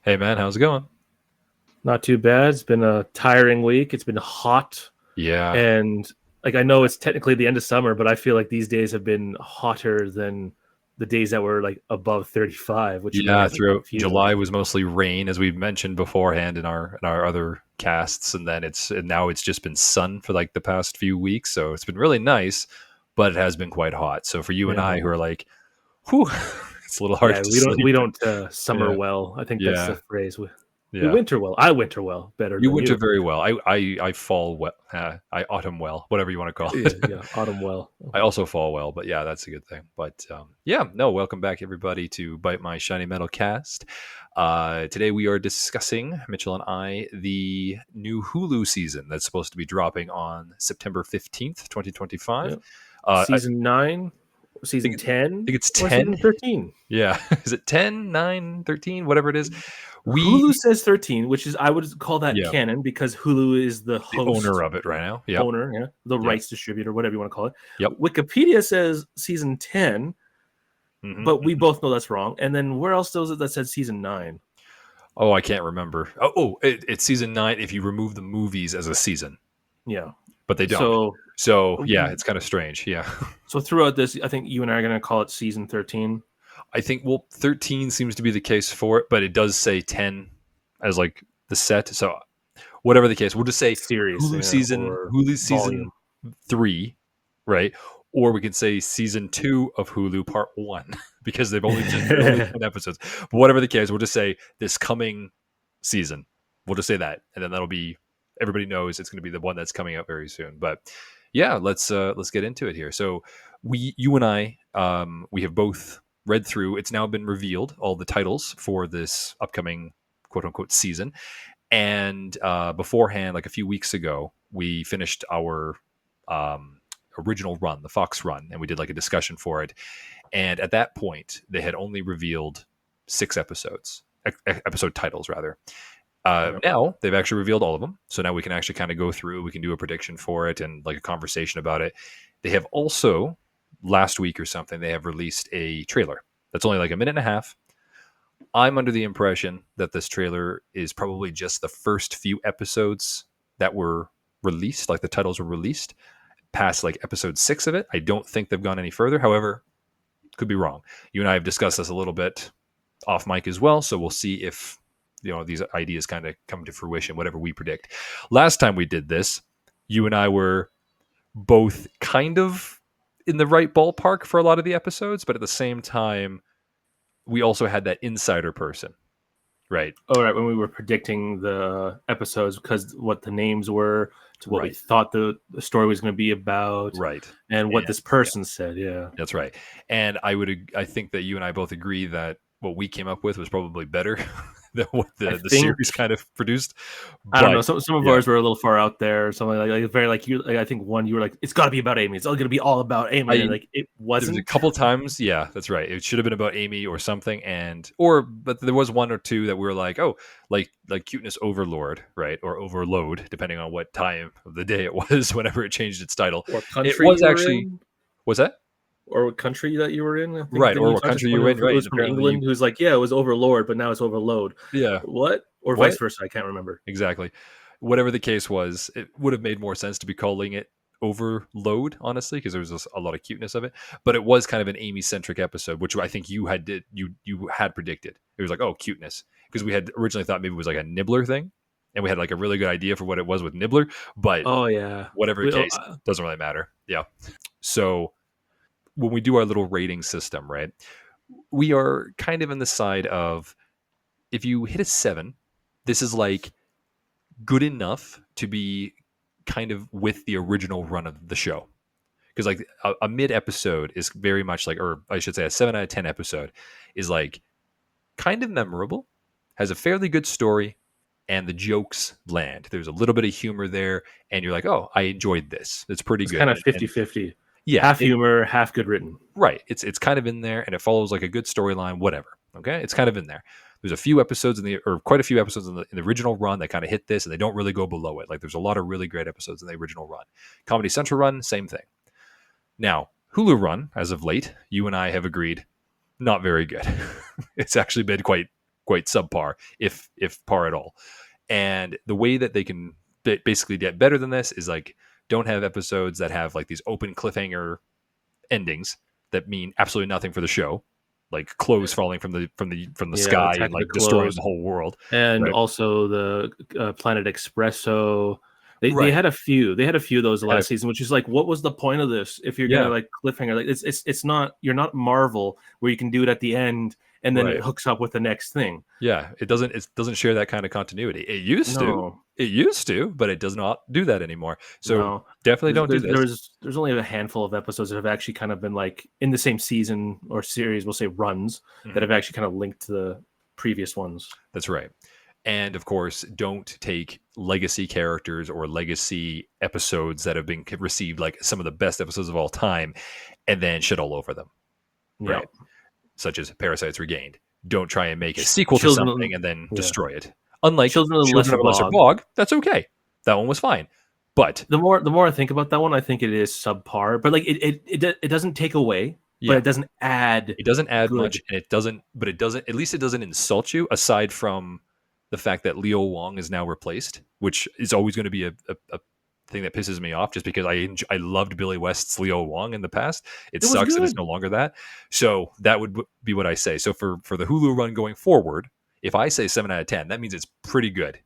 Hey man, how's it going? Not too bad. It's been a tiring week. It's been hot, Yeah, and I know it's technically the end of summer, but I feel like these days have been hotter than the days that were like above 35, which made yeah. it like Throughout confusing. July was mostly rain, as we've mentioned beforehand in our other casts, and then now it's just been sun for like the past few weeks. So it's been really nice, but it has been quite hot. So for you and I, Yeah, who are like, whew, it's a little harsh yeah. to We sleep. don't summer Yeah, well. I think that's the yeah, phrase. We yeah. winter well. I winter well better You than winter you. very well. I fall well. I autumn well, whatever you want to call Yeah, it. yeah. Autumn well. I also fall well, but yeah, that's a good thing. But yeah, no, welcome back everybody to Bite My Shiny Metal Cast. Today we are discussing, Mitchell and I, the new Hulu season that's supposed to be dropping on September 15th, 2025. Yeah. I Season 9, season think, I 10, think it's or 10. season 13. Yeah. Is it 10, 9, 13, whatever it is? We, Hulu says 13, which is I would call that yeah, canon because Hulu is the the owner host of it right now. Yep. owner, yeah, the Yep. rights distributor, whatever you want to call it. Yep. Wikipedia says season 10, but we Hmm. both know that's wrong. And then where else does it that said season 9? Oh, I can't remember. It's season 9 if you remove the movies as a season. Yeah. But they don't. So So yeah, it's kind of strange. Yeah, so throughout this, I think you and I are going to call it season 13. I think 13 seems to be the case for it, but it does say 10 as like the set. So whatever the case, we'll just say Series, yeah, or Hulu season volume. 3, right? Or we can say season 2 of Hulu part 1 because they're only 10 episodes. But whatever the case, we'll just say this coming season. We'll just say that, and then that'll be everybody knows it's going to be the one that's coming out very soon. But yeah, let's get into it here. So you and I, we have both read through. It's now been revealed all the titles for this upcoming quote unquote season. And beforehand, like a few weeks ago, we finished our original run, the Fox run, and we did like a discussion for it. And at that point, they had only revealed 6 episodes, episode titles rather. Yeah. Now they've actually revealed all of them, so now we can actually kind of go through. We can do a prediction for it and like a conversation about it. They have also last week or something they have released a trailer that's only like a minute and a half. I'm under the impression that this trailer is probably just the first few episodes that were released, like the titles were released past like episode 6 of it. I don't think they've gone any further. However, could be wrong. You and I have discussed this a little bit off mic as well, so we'll see if these ideas kind of come to fruition, whatever we predict. Last time we did this, you and I were both kind of in the right ballpark for a lot of the episodes, but at the same time, we also had that insider person, right? Oh, right. When we were predicting the episodes because what the names were to what we Right. thought the story was going to be about Right. and what And this yeah, person said. Yeah. that's right. And I think that you and I both agree that what we came up with was probably better than what I the think series kind of produced. I don't But know. Some of yeah, ours were a little far out there. Something like very like you. Like, I think one you were like, it's got to be about Amy. It's all going to be all about Amy, and I like it there was a wasn't. couple times, yeah, that's right. It should have been about Amy or something, but there was one or two that we were like, oh, like cuteness overlord, right, or overload, depending on what time of the day it was. Whenever it changed its title, Or it country was you were actually in, was that or what country that you were in. I think right, didn't or you what talk to country someone you're in, who right? was And from apparently you, England who's like, yeah, it was Overlord, but now it's Overload. yeah, What or what vice versa? I can't remember. exactly, whatever the case was, it would have made more sense to be calling it overload, honestly, because there was a lot of cuteness of it. But it was kind of an Amy centric episode, which I think you had predicted. It was like, oh, cuteness, because we had originally thought maybe it was like a Nibbler thing, and we had like a really good idea for what it was with Nibbler. But Oh yeah. whatever the We, case, doesn't really matter. Yeah. So when we do our little rating system, right, we are kind of in the side of if you hit a 7, this is like good enough to be kind of with the original run of the show. Because like a mid episode is very much like, or I should say, a 7 out of 10 episode is like kind of memorable, has a fairly good story, and the jokes land. There's a little bit of humor there, and you're like, oh, I enjoyed this. It's pretty it's good. kind of And 50-50. yeah, Half humor, half good written. right. It's kind of in there, and it follows like a good storyline. Whatever. Okay, it's kind of in there. There's a few episodes or quite a few episodes in the original run that kind of hit this, and they don't really go below it. Like there's a lot of really great episodes in the original run. Comedy Central run, same thing. Now, Hulu run, as of late, you and I have agreed, not very good. It's actually been quite quite subpar, if par at all. And the way that they can basically get better than this is like don't have episodes that have like these open cliffhanger endings that mean absolutely nothing for the show, like clothes falling from the Yeah, sky Attack and of the like destroying Clones, the whole world. and Right. also the Planet Expresso. They Right. had a few. They had a few of those Had a, last season, which is like, what was the point of this if you're gonna yeah. like cliffhanger? Like it's not, you're not Marvel where you can do it at the end and then it Right. hooks up with the next thing. Yeah. It doesn't share that kind of continuity. It used to. No, It used to, but it does not do that anymore. So no. definitely There's don't do there's this. there's only a handful of episodes that have actually kind of been like in the same season or series, we'll say runs, that Mhm. have actually kind of linked to the previous ones. That's right. And of course, don't take legacy characters or legacy episodes that have been received like some of the best episodes of all time and then shit all over them. Yeah. Right. Such as Parasites Regained. Don't try and make a sequel to something Children, and then yeah. destroy it. Unlike Children of the Children Lesser of a Lesser Bog. Bog, that's okay. That one was fine. But The more I think about that one, I think it is subpar. But like it doesn't take away, but yeah, it doesn't add it doesn't add much good. and it doesn't, at least it doesn't insult you aside from the fact that Leo Wong is now replaced, which is always going to be a thing that pisses me off just because I loved Billy West's Leo Wong in the past. It It was sucks that it's good. no longer that. So that would be what I say. So for the Hulu run going forward, if I say 7 out of 10, that means it's pretty good.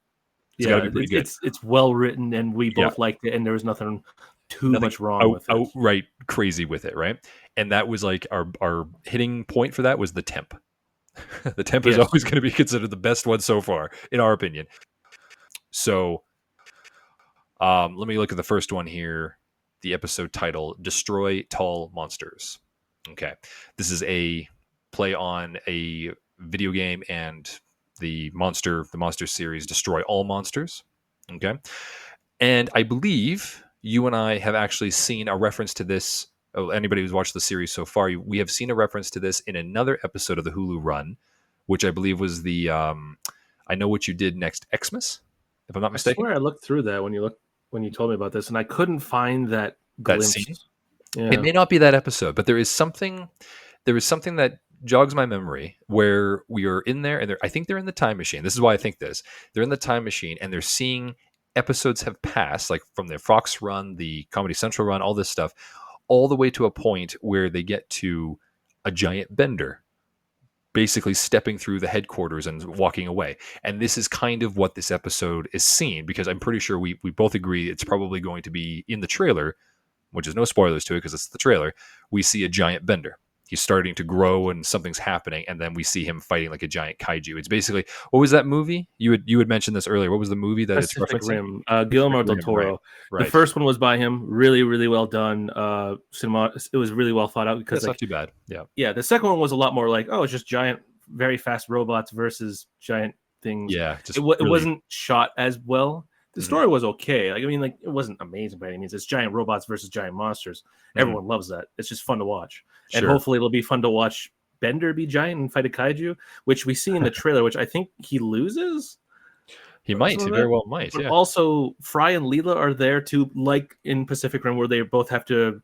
It's got to Yeah, be pretty good. it's well written, and we Yeah. both liked it, and there was nothing too Nothing much wrong with it. outright crazy with it, right? And that was like our hitting point for that was the temp. The temp is Yes. always going to be considered the best one so far, in our opinion. So let me look at the first one here. The episode title: "Destroy Tall Monsters." Okay, this is a play on a video game and the monster series, "Destroy All Monsters." Okay, and I believe you and I have actually seen a reference to this. Oh, anybody who's watched the series so far, we have seen a reference to this in another episode of the Hulu run, which I believe was the "I Know What You Did Next Xmas," if I'm not I mistaken. swear I looked through that when you told me about this, and I couldn't find that That scene. glimpse. It Yeah, may not be that episode, but there is something that jogs my memory where we are in there, and I think they're in the time machine. This is why I think this. They're in the time machine, and they're seeing episodes have passed, like from the Fox run, the Comedy Central run, all this stuff, all the way to a point where they get to a giant bender basically stepping through the headquarters and walking away. And this is kind of what this episode is seeing, because I'm pretty sure we both agree it's probably going to be in the trailer, which is no spoilers to it because it's the trailer. We see a giant bender. He's starting to grow and something's happening, and then we see him fighting like a giant kaiju. It's basically, what was that movie? You had mentioned this earlier. What was the movie that it's Pacific referencing? Rim, Pacific Guillermo del Rim, right? Toro. The Right. first one was by him, really, really well done. Cinema, it was really well thought out because That's not like, too bad. Yeah. yeah, the second one was a lot more like, oh, it's just giant, very fast robots versus giant things. Yeah. It, Just it really. wasn't shot as well. The Mhm, story was okay. Like, I mean, like it wasn't amazing by any means. It's giant robots versus giant monsters. mhm. Everyone loves that. It's just fun to watch, and Sure. hopefully it'll be fun to watch Bender be giant and fight a kaiju, which we see in the trailer, which I think he loses. He might. Some He of very that. well might. But Yeah. also, Fry and Leela are there too, like in Pacific Rim, where they both have to.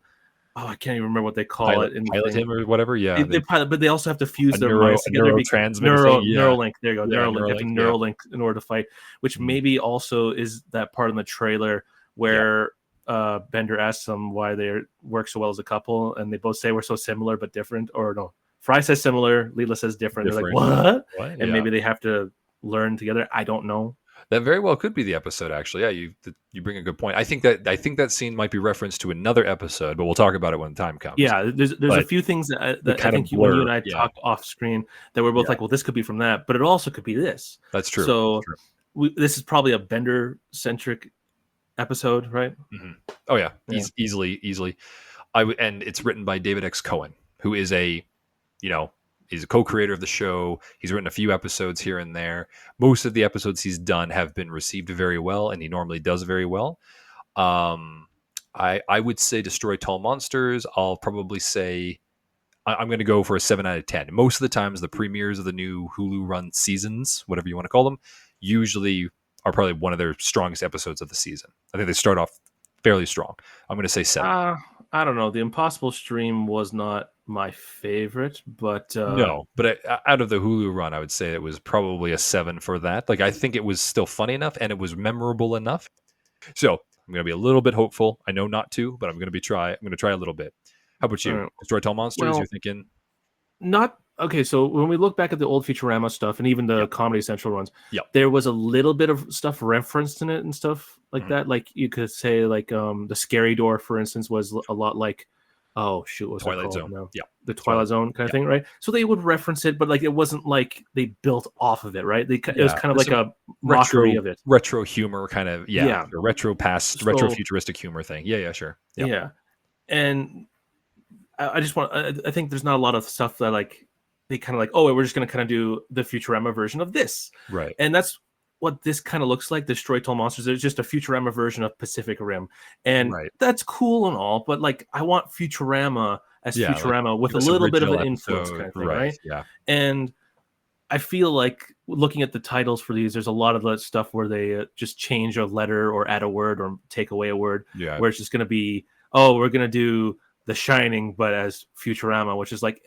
Oh, I can't even remember what they call Pilot, it in the pilot thing. him or whatever. Yeah. They pilot, but they also have to A fuse their neuro, minds a together. neurotransmitter thing. Yeah. Neuralink. There you go. Yeah. Neuralink. They have to Neuralink. Yeah. Neuralink in order to fight, which Mhm. maybe also is that part in the trailer Yeah. where Bender asks them why they work so well as a couple, and they both say we're so similar but different. Or no, Fry says similar, Leela says different. They're like, Different. what? What? And Yeah. maybe they have to learn together. I don't know. That very well could be the episode. Actually, yeah. You bring a good point. I think that scene might be referenced to another episode, but we'll talk about it when the time comes. Yeah, there's a But few things they that I kind of think when you blur. and I Yeah. talked off screen that we're both Yeah. like, well, this could be from that, but it also could be this. That's true. That's So true. this is probably a Bender centric episode, right? Mhm. Oh yeah. Yeah. Easily. And it's written by David X. Cohen, who is he's a co-creator of the show. He's written a few episodes here and there. Most of the episodes he's done have been received very well, and he normally does very well. Um, I would say Destroy Tall Monsters. I'll probably say I'm going to go for a 7 out of 10. Most of the times, the premieres of the new Hulu run seasons, whatever you want to call them, usually are probably one of their strongest episodes of the season. I think they start off fairly strong. I'm going to say 7. I don't know. The Impossible Stream was not my favorite, but No, but out of the Hulu run, I would say it was probably a 7 for that. Like I think it was still funny enough and it was memorable enough. So I'm gonna be a little bit hopeful. I know not to, but I'm gonna try. I'm gonna try a little bit. How about you? uh, Destroy Tall Monsters? well, You're thinking? not okay. So when we look back at the old Futurama stuff and even the Yep. Comedy Central runs, Yep. there was a little bit of stuff referenced in it and stuff like Mhm. that. Like you could say, like the Scary Door, for instance, was a lot like, oh shoot, what was that Twilight called? Zone. No, Yeah. the Twilight Twilight. Zone kind of Yeah. thing, right? So they would reference it, but like it wasn't like they built off of it, right? It was Yeah. kind of There's like some a mockery of it. retro humor kind of. Yeah. Yeah. The retro past, retro So futuristic humor thing. Yeah. Yeah. Sure. Yeah. yeah, and I just want. I think there's not a lot of stuff that like they kind of like. Oh, we're just going to kind of do the Futurama version of this, Right. and that's what this kind of looks like. Destroy Tall Monsters. It's just a Futurama version of Pacific Rim, and Right. that's cool and all. But like, I want Futurama as Yeah. Like Futurama with give a us little bit of original an influence, episode. kind of thing, Right. right? Yeah. And I feel like looking at the titles for these, there's a lot of that stuff where they just change a letter or add a word or take away a word, Yeah. where it's just going to be, oh, we're going to do The Shining, but as Futurama, which is like,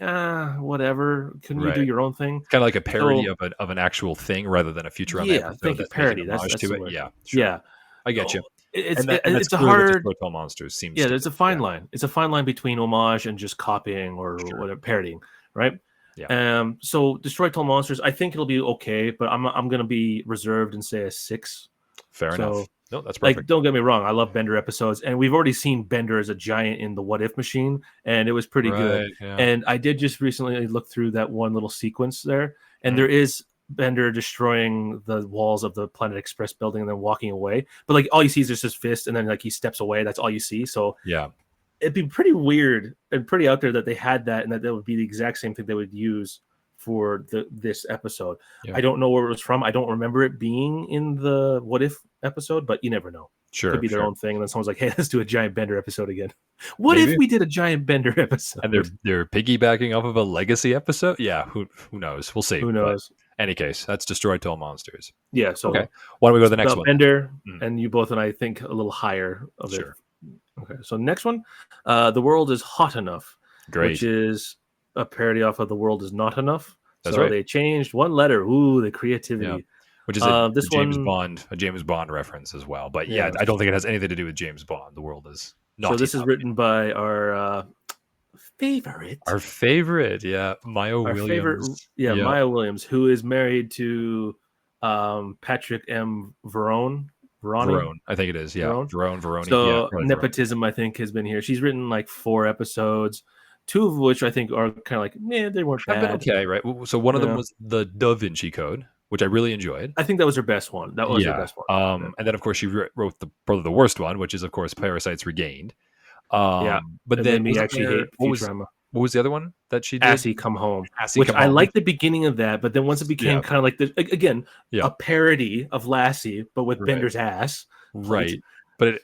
whatever. Couldn't you do Right. your own thing? Kind of like a parody So of an actual thing rather than a Futurama yeah, episode thank you. that's making Parody. homage That's to the it. word. Yeah. Sure. Yeah. I get Oh, you. And that's it's a clear that hard. Destroy Tall Monsters seems Yeah, to there's a be. fine Yeah. line. It's a fine line between homage and just copying or Sure. whatever, parodying, right? Yeah. So Destroy Tall Monsters, I think it'll be okay, but I'm gonna be reserved and say a 6. Fair enough. So No, that's like, perfect. don't get me wrong, I love Bender episodes, and we've already seen Bender as a giant in the What If Machine, and it was pretty good. Right. Yeah. And I did just recently look through that one little sequence there, and Mhm. there is Bender destroying the walls of the Planet Express building and then walking away. But like all you see is just his fist, and then like he steps away. That's all you see. So Yeah. it'd be pretty weird and pretty out there that they had that, and that would be the exact same thing they would use for this episode. Yeah. I don't know where it was from. I don't remember it being in the What If episode, but you never know. Sure. Could be their Sure. own thing, and then someone's like, "Hey, let's do a giant Bender episode again." What Maybe. if we did a giant Bender episode? And they're piggybacking off of a legacy episode. Yeah. Who knows? We'll see. Who But knows? any case, that's Destroy Tall Monsters. Yeah. So Okay. Why don't we go to the next about one? Bender, Mm. and you both and I think a little higher of Sure. it. Okay. So next one, The World Is Hot Enough, Great. which is a parody off of The World Is Not Enough. That's So right. they changed one letter. Ooh, the creativity. Yeah. Which is a This James one, Bond reference as well. But yeah, yeah. I don't think it has anything to do with James Bond. The world is not. So this is written by our favorite, our favorite. Yeah, Maya our Williams. favorite, yeah, Maya Williams, who is married to Patrick M. Verone. Verone, I think it is. Yeah, Verone. So Yeah, nepotism, I think, has been here. She's written like 4 episodes, 2 of which I think are kind of like, they weren't I've bad. been okay, right? So one of them Yeah. was the Da Vinci Code, which I really enjoyed. I think that was her best one. That was her best one. And then of course she wrote probably the worst one, which is of course Parasites Regained. Yeah, but it then made me actually hate Futurama. what was the other one that she did? Assy Come Home, Assy which Come I Home. liked the beginning of that, but then once it became Yeah. kind of like the again Yeah. a parody of Lassie, but with Right. Bender's ass. Right. But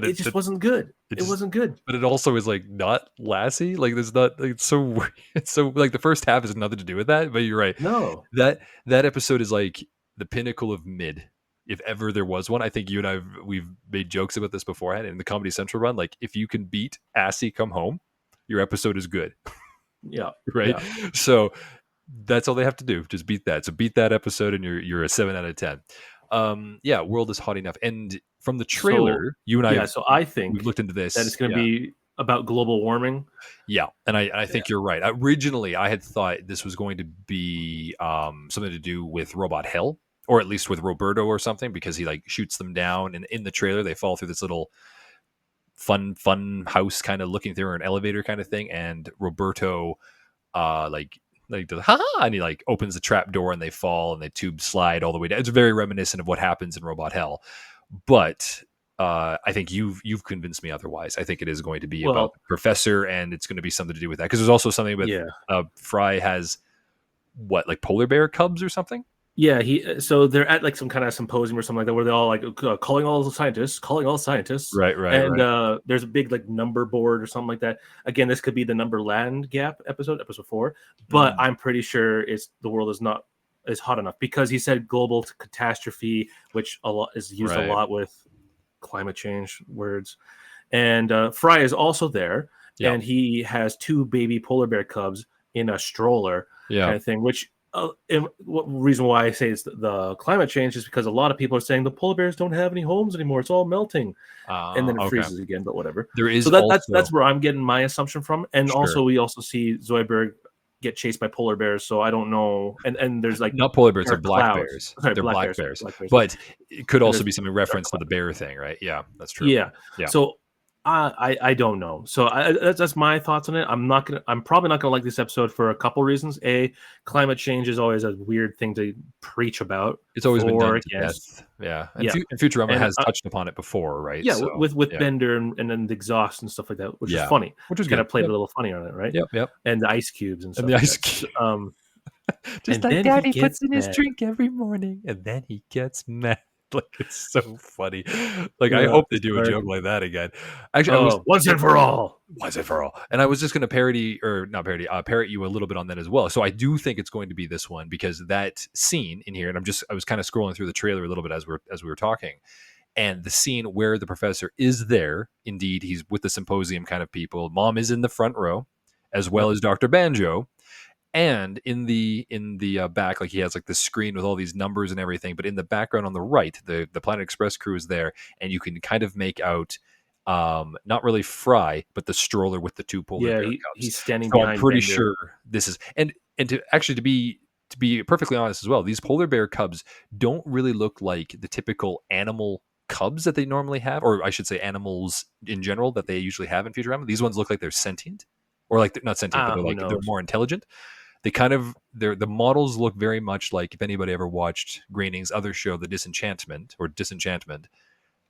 It just wasn't good. It wasn't good. But it also is like not Lassie. Like there's not. Like, it's so weird. It's so like the first half has nothing to do with that. But you're right. No. That episode is like the pinnacle of mid, if ever there was one. I think you and we've made jokes about this beforehand in the Comedy Central run. Like if you can beat Assy Come Home, your episode is good. Yeah. Right. Yeah. So that's all they have to do. Just beat that. So beat that episode, and you're a 7 out of 10. Yeah, World Is Hot Enough. And from the trailer, you and I, so I think we've looked into this. that it's going to be about global warming. Yeah, and I think you're right. Originally, I had thought this was going to be something to do with Robot Hell, or at least with Roberto or something, because he like shoots them down, and in the trailer they fall through this little fun house kind of looking through an elevator kind of thing, and Roberto like does ha, and he like opens the trap door and they fall and the tubes slide all the way down. It's very reminiscent of what happens in Robot Hell, but I think you've convinced me otherwise. I think it is going to be about the professor, and it's going to be something to do with that, because there's also something with Fry has what, like polar bear cubs or something. Yeah, so they're at like some kind of symposium or something like that, where they're all like calling all scientists, Right. and there's a big like number board or something like that. Again, this could be the number land gap episode 4, but I'm pretty sure the world is hot enough, because he said global catastrophe, which is used a lot with climate change words, and Fry is also there, Yeah. and he has 2 baby polar bear cubs in a stroller Yeah. kind of thing. Which what reason why I say it's the climate change is because a lot of people are saying the polar bears don't have any homes anymore. It's all melting, and then it Okay. freezes again. But whatever. There So is that's also where I'm getting my assumption from. And sure. also we also see Zoidberg get chased by polar bears. So I don't know. And there's like Not polar bears, there they're are black clouds. bears. Sorry, They're black black bears. Sorry, bears. black bears. But it could And also there's be something dark reference to the clouds. bear thing, right? Yeah, that's true. Yeah. Yeah. So I don't know. So that's my thoughts on it. I'm probably not gonna like this episode for a couple reasons. A, climate change is always a weird thing to preach about, It's always been for, done to against. death. Yeah. Yeah, And Futurama and has touched upon it before, right? yeah, So, with yeah. Bender and then the exhaust and stuff like that, which is Yeah. funny. Which was Kind good. of played Yep. a little funny on it, right? Yep. Yep. And the ice cubes and And stuff the like ice that. cube. Just And like then he daddy puts gets in his mad. drink every morning and then he gets mad. Like it's so funny. Like I Yeah, hope they do a sorry. joke like that again. Actually, I was Oh, once and for all. was it for all? And I was just going to parody or not parody, parrot you a little bit on that as well. So I do think it's going to be this one because that scene in here, and I was kind of scrolling through the trailer a little bit as we were talking, and the scene where the professor is there, indeed, he's with the symposium kind of people. Mom is in the front row, as well Yep. as Dr. Banjo, and in the back, like he has like the screen with all these numbers and everything, but in the background on the right, the Planet Express crew is there, and you can kind of make out not really Fry, but the stroller with the 2 polar Yeah, bear cubs. he's standing So I'm behind pretty Bender. sure this is and to actually to be perfectly honest as well, these polar bear cubs don't really look like the typical animal cubs that they normally have, or I should say animals in general that they usually have in Futurama. These ones look like they're sentient, or like they're not sentient, but Who they're knows? more intelligent. They kind of the models look very much like if anybody ever watched Groening's other show, The Disenchantment.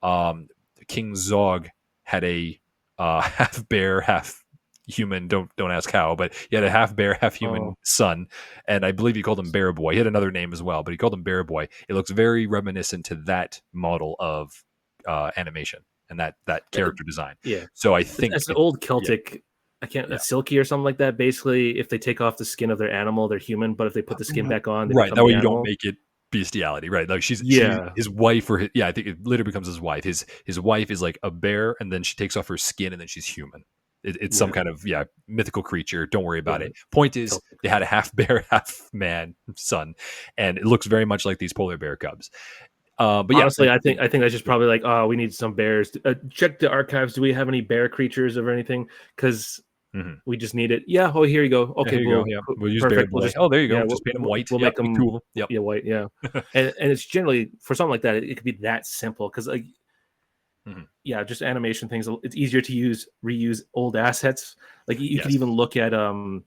Um, King Zog had a half bear, half human. Don't ask how, but he had a half bear, half human Oh, son, and I believe he called him Bear Boy. He had another name as well, but he called him Bear Boy. It looks very reminiscent to that model of animation and that character design. yeah. So I think It's an old yeah, Celtic. I can't. yeah. Silky or something like that. Basically, if they take off the skin of their animal, they're human. But if they put the skin back on, they Right. become That way the you don't animal. make it bestiality, right? Like she's Yeah, his wife or his, yeah, I think it literally becomes his wife. His wife is like a bear, and then she takes off her skin, and then she's human. It's some yeah, kind of mythical creature. Don't worry about yeah. it. Point is, Celtic. they had a half bear, half man son, and it looks very much like these polar bear cubs. But yeah, Honestly, I think that's just probably like, oh, we need some bears. Check the archives. Do we have any bear creatures or anything? Because mhm. we just need it. Yeah. Oh, here you go. Yeah, Okay. here you go. Yeah, we'll use Bear Perfect. We'll Boy. just Oh, there you yeah. go. Just paint them white. We'll Yep, make make them 2 of them. Yep. yeah white. Yeah. And it's generally for something like that. It could be that simple because like Mhm. yeah, just animation things. It's easier to reuse old assets. Like you could Yes. even look at the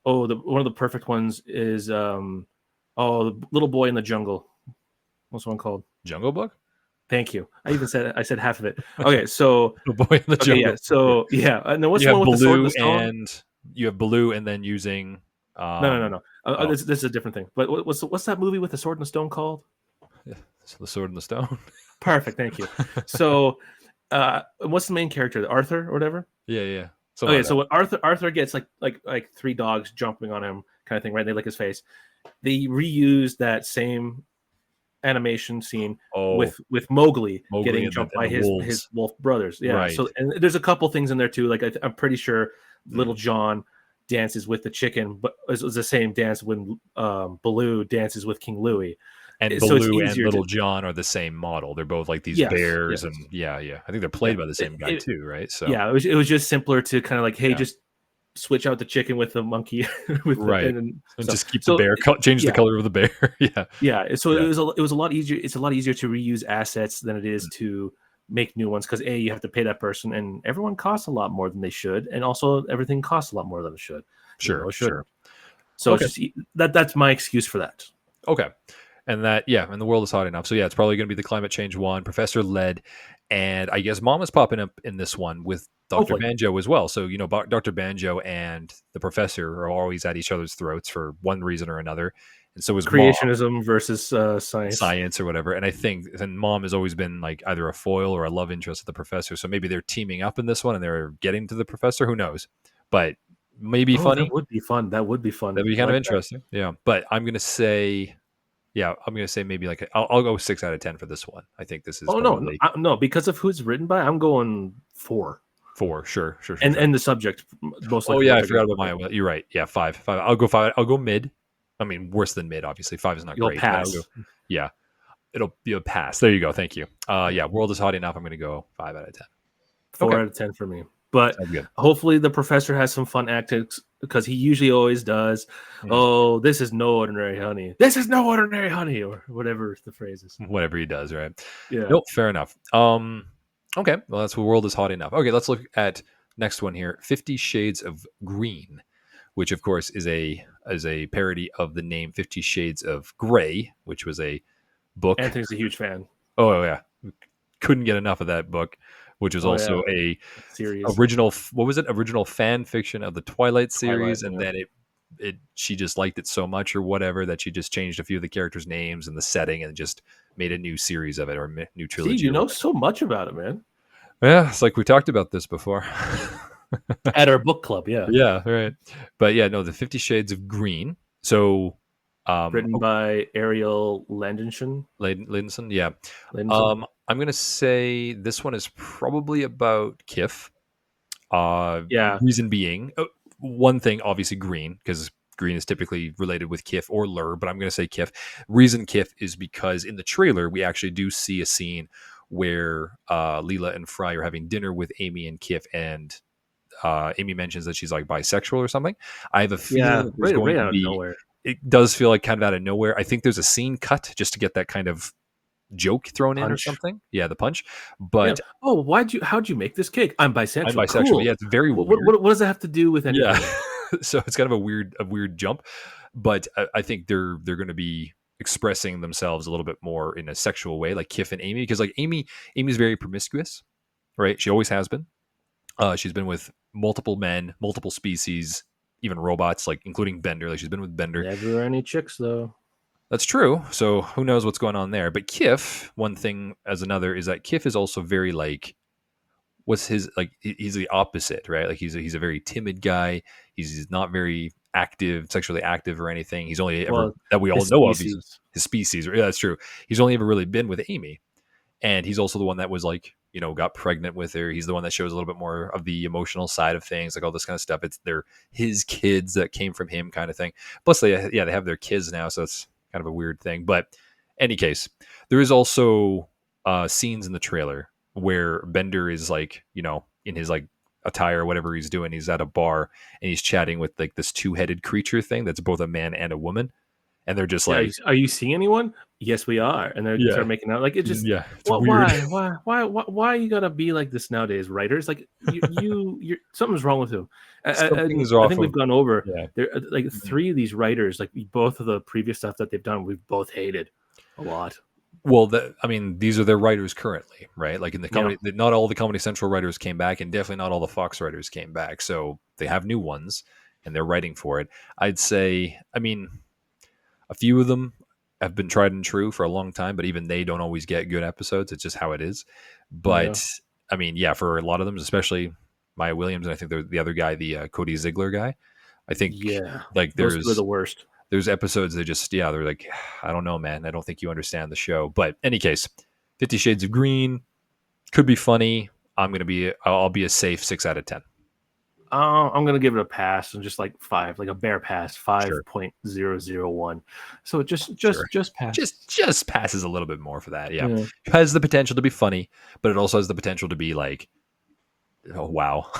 one of the perfect ones is the little boy in the jungle. What's the one called? Jungle Book. Thank you. I said half of it. Okay, so The boy in the okay, yeah, jungle. so yeah, and then what's You the have one with the sword and Baloo the stone? and then using No. oh This is a different thing. But what's that movie with the sword and the stone called? so the sword and the stone. Perfect. Thank you. So, what's the main character? Arthur or whatever. Yeah. Something Okay, like so that. when Arthur gets like 3 dogs jumping on him, kind of thing, right? They lick his face. They reuse that same animation scene Oh, with Mowgli Mowgli getting and jumped and by the his wolves. wolf brothers. Yeah. Right. So and there's a couple things in there too. Like I'm pretty sure Little Mhm. John dances with the chicken, but it's the same dance when Baloo dances with King Louie. And So it's Baloo and easier to Little John are the same model. They're both like these yes, bears, yes, and yeah. I think they're yeah. played by the same guy too, right? So Yeah, it was just simpler to kind of like, hey, yeah, just switch out the chicken with the monkey with the right. and And stuff. just keep the So bear, change the yeah, color of the bear. Yeah, yeah. So yeah, it was a lot easier. It's a lot easier to reuse assets than it is Mhm. to make new ones because you have to pay that person, and everyone costs a lot more than they should, and also everything costs a lot more than it should, even though Sure, it sure. shouldn't. So it's Okay, just that's my excuse for that. okay. And and the world is hot enough. So yeah, it's probably going to be the climate change one, Professor Led, and I guess Mom is popping up in this one with Dr. Hopefully, Banjo as well. So Dr. Banjo and the Professor are always at each other's throats for one reason or another, and so is Mom, creationism versus science. science or whatever. And I think then Mom has always been like either a foil or a love interest of the Professor. So maybe they're teaming up in this one and they're getting to the Professor. Who knows? But maybe Oh, that funny. would be fun. That would be fun. That'd be I kind of like that. interesting. Yeah. But I'm gonna say Yeah, I'm gonna say maybe like I'll go 6 out of 10 for this one. I think this is Oh no, no, probably no, because of who it's written by, I'm going 4. 4. Sure, sure, sure, And sure. the subject, most Oh likely yeah, what I they're going forgot to about look my. at. Well, you're right. Yeah, 5. 5. I'll go 5. I'll go mid. I mean, worse than mid. Obviously, 5 is not You'll great, but I'll go. pass. Yeah, it'll be a pass. There you go. Thank you. Yeah, world is hot enough. I'm gonna go 5 out of 10. 4 Okay, out of 10 for me. But sounds good. hopefully the professor has some fun antics because he usually always does. Mhm. Oh, this is no ordinary honey. This is no ordinary honey, or whatever the phrase is. Whatever he does, right? Yeah. Nope. Fair enough. Okay. Well, that's the world is hot enough. Okay, let's look at next one here. 50 Shades of Green, which of course is a parody of the name 50 Shades of Grey, which was a book. Anthony's a huge fan. Oh yeah, couldn't get enough of that book, which was Oh yeah, also a series original. What was it? Original fan fiction of the Twilight Twilight. series, and Yeah. then it she just liked it so much or whatever that she just changed a few of the characters' names and the setting and just made a new series of it or new Steve, trilogy you or know whatever. so much about it, man. Yeah, it's like we talked about this before. At our book club, yeah. Yeah, right. But yeah, no, the 50 Shades of Green. So, Written by Ariel Landensson. Linson, yeah. Landensson. I'm gonna say this one is probably about Kif. Yeah, Reason being, one thing, obviously green, because green is typically related with Kif or Lur, but I'm going to say Kif. Reason Kif is because in the trailer, we actually do see a scene where Leela and Fry are having dinner with Amy and Kif, and Amy mentions that she's like bisexual or something. I have a yeah, feeling that there's going right to out of be, nowhere. it does feel like kind of out of nowhere. I think there's a scene cut just to get that kind of joke thrown in or Punch. something. Yeah, the punch. Yeah. But Oh, how'd you make this cake? I'm I'm bisexual. bisexual. Yeah, Cool. it's very What, weird. what does that have to do with Yeah. anything? So it's kind of a weird jump, but I think they're going to be expressing themselves a little bit more in a sexual way, like Kif and Amy, because like Amy's very promiscuous, right? She always has been. She's been with multiple men, multiple species, even robots, like including Bender. Like she's been with Bender. Never any chicks though. That's true. So who knows what's going on there? But Kif, one thing as another is that Kif is also very like what's his like he's the opposite, right? Like he's a very timid guy. He's not very active, sexually active or anything. He's only ever Well, that we all his know of. He's species. his species. Yeah, that's true. He's only ever really been with Amy, and he's also the one that was like got pregnant with her. He's the one that shows a little bit more of the emotional side of things, like all this kind of stuff. They're his kids that came from him, kind of thing. Plus, they have their kids now, so it's kind of a weird thing. But any case, there is also scenes in the trailer where Bender is like, in his like attire, whatever he's doing, he's at a bar and he's chatting with like this two-headed creature thing that's both a man and a woman. And they're just Yeah, like, are you seeing anyone? Yes, we are. And they yeah, start making out. Like it just yeah, it's what weird. why you gotta be like this nowadays, writers? Like you're something's wrong with him. Something's I off think of, we've gone over yeah. there like Mhm. 3 of these writers, like both of the previous stuff that they've done, we've both hated a lot. Well, I mean, these are their writers currently, right? Like in the Yeah. comedy, not all the Comedy Central writers came back, and definitely not all the Fox writers came back. So they have new ones, and they're writing for it. I'd say, I mean, a few of them have been tried and true for a long time, but even they don't always get good episodes. It's just how it is. Yeah. But I mean, yeah, for a lot of them, especially Maya Williams, and I think the other guy, the Cody Ziegler guy, I think Yeah. like Those 2 are the worst. there's episodes that just they're like, I don't know, man, I don't think you understand the show. But any case, 50 Shades of Green could be funny. I'll be a safe 6 out of 10. I'm gonna give it a pass and just like 5, like a bare pass, Sure, 5.001. So sure. just pass. Just passes a little bit more for that. Yeah, Yeah. it has the potential to be funny, but it also has the potential to be like, oh wow,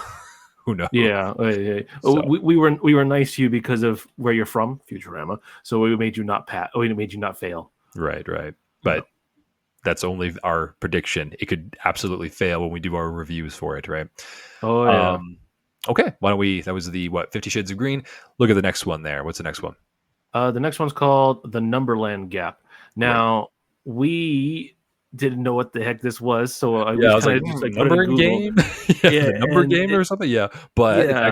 who knows? Yeah, yeah. So We were nice to you because of where you're from, Futurama. So we made you not pat. We made you not fail. right, Yeah. but that's only our prediction. It could absolutely fail when we do our reviews for it, right? Oh yeah. Um, okay, why don't we? That was the 50 Shades of Green. Look at the next one there. What's the next one? The next one's called the Numberland Gap. Right. Now we didn't know what the heck this was, so Yeah, we I was like, kind of just like put it in numbering Google. game, yeah, Yeah, the number and game or something. Yeah, but yeah,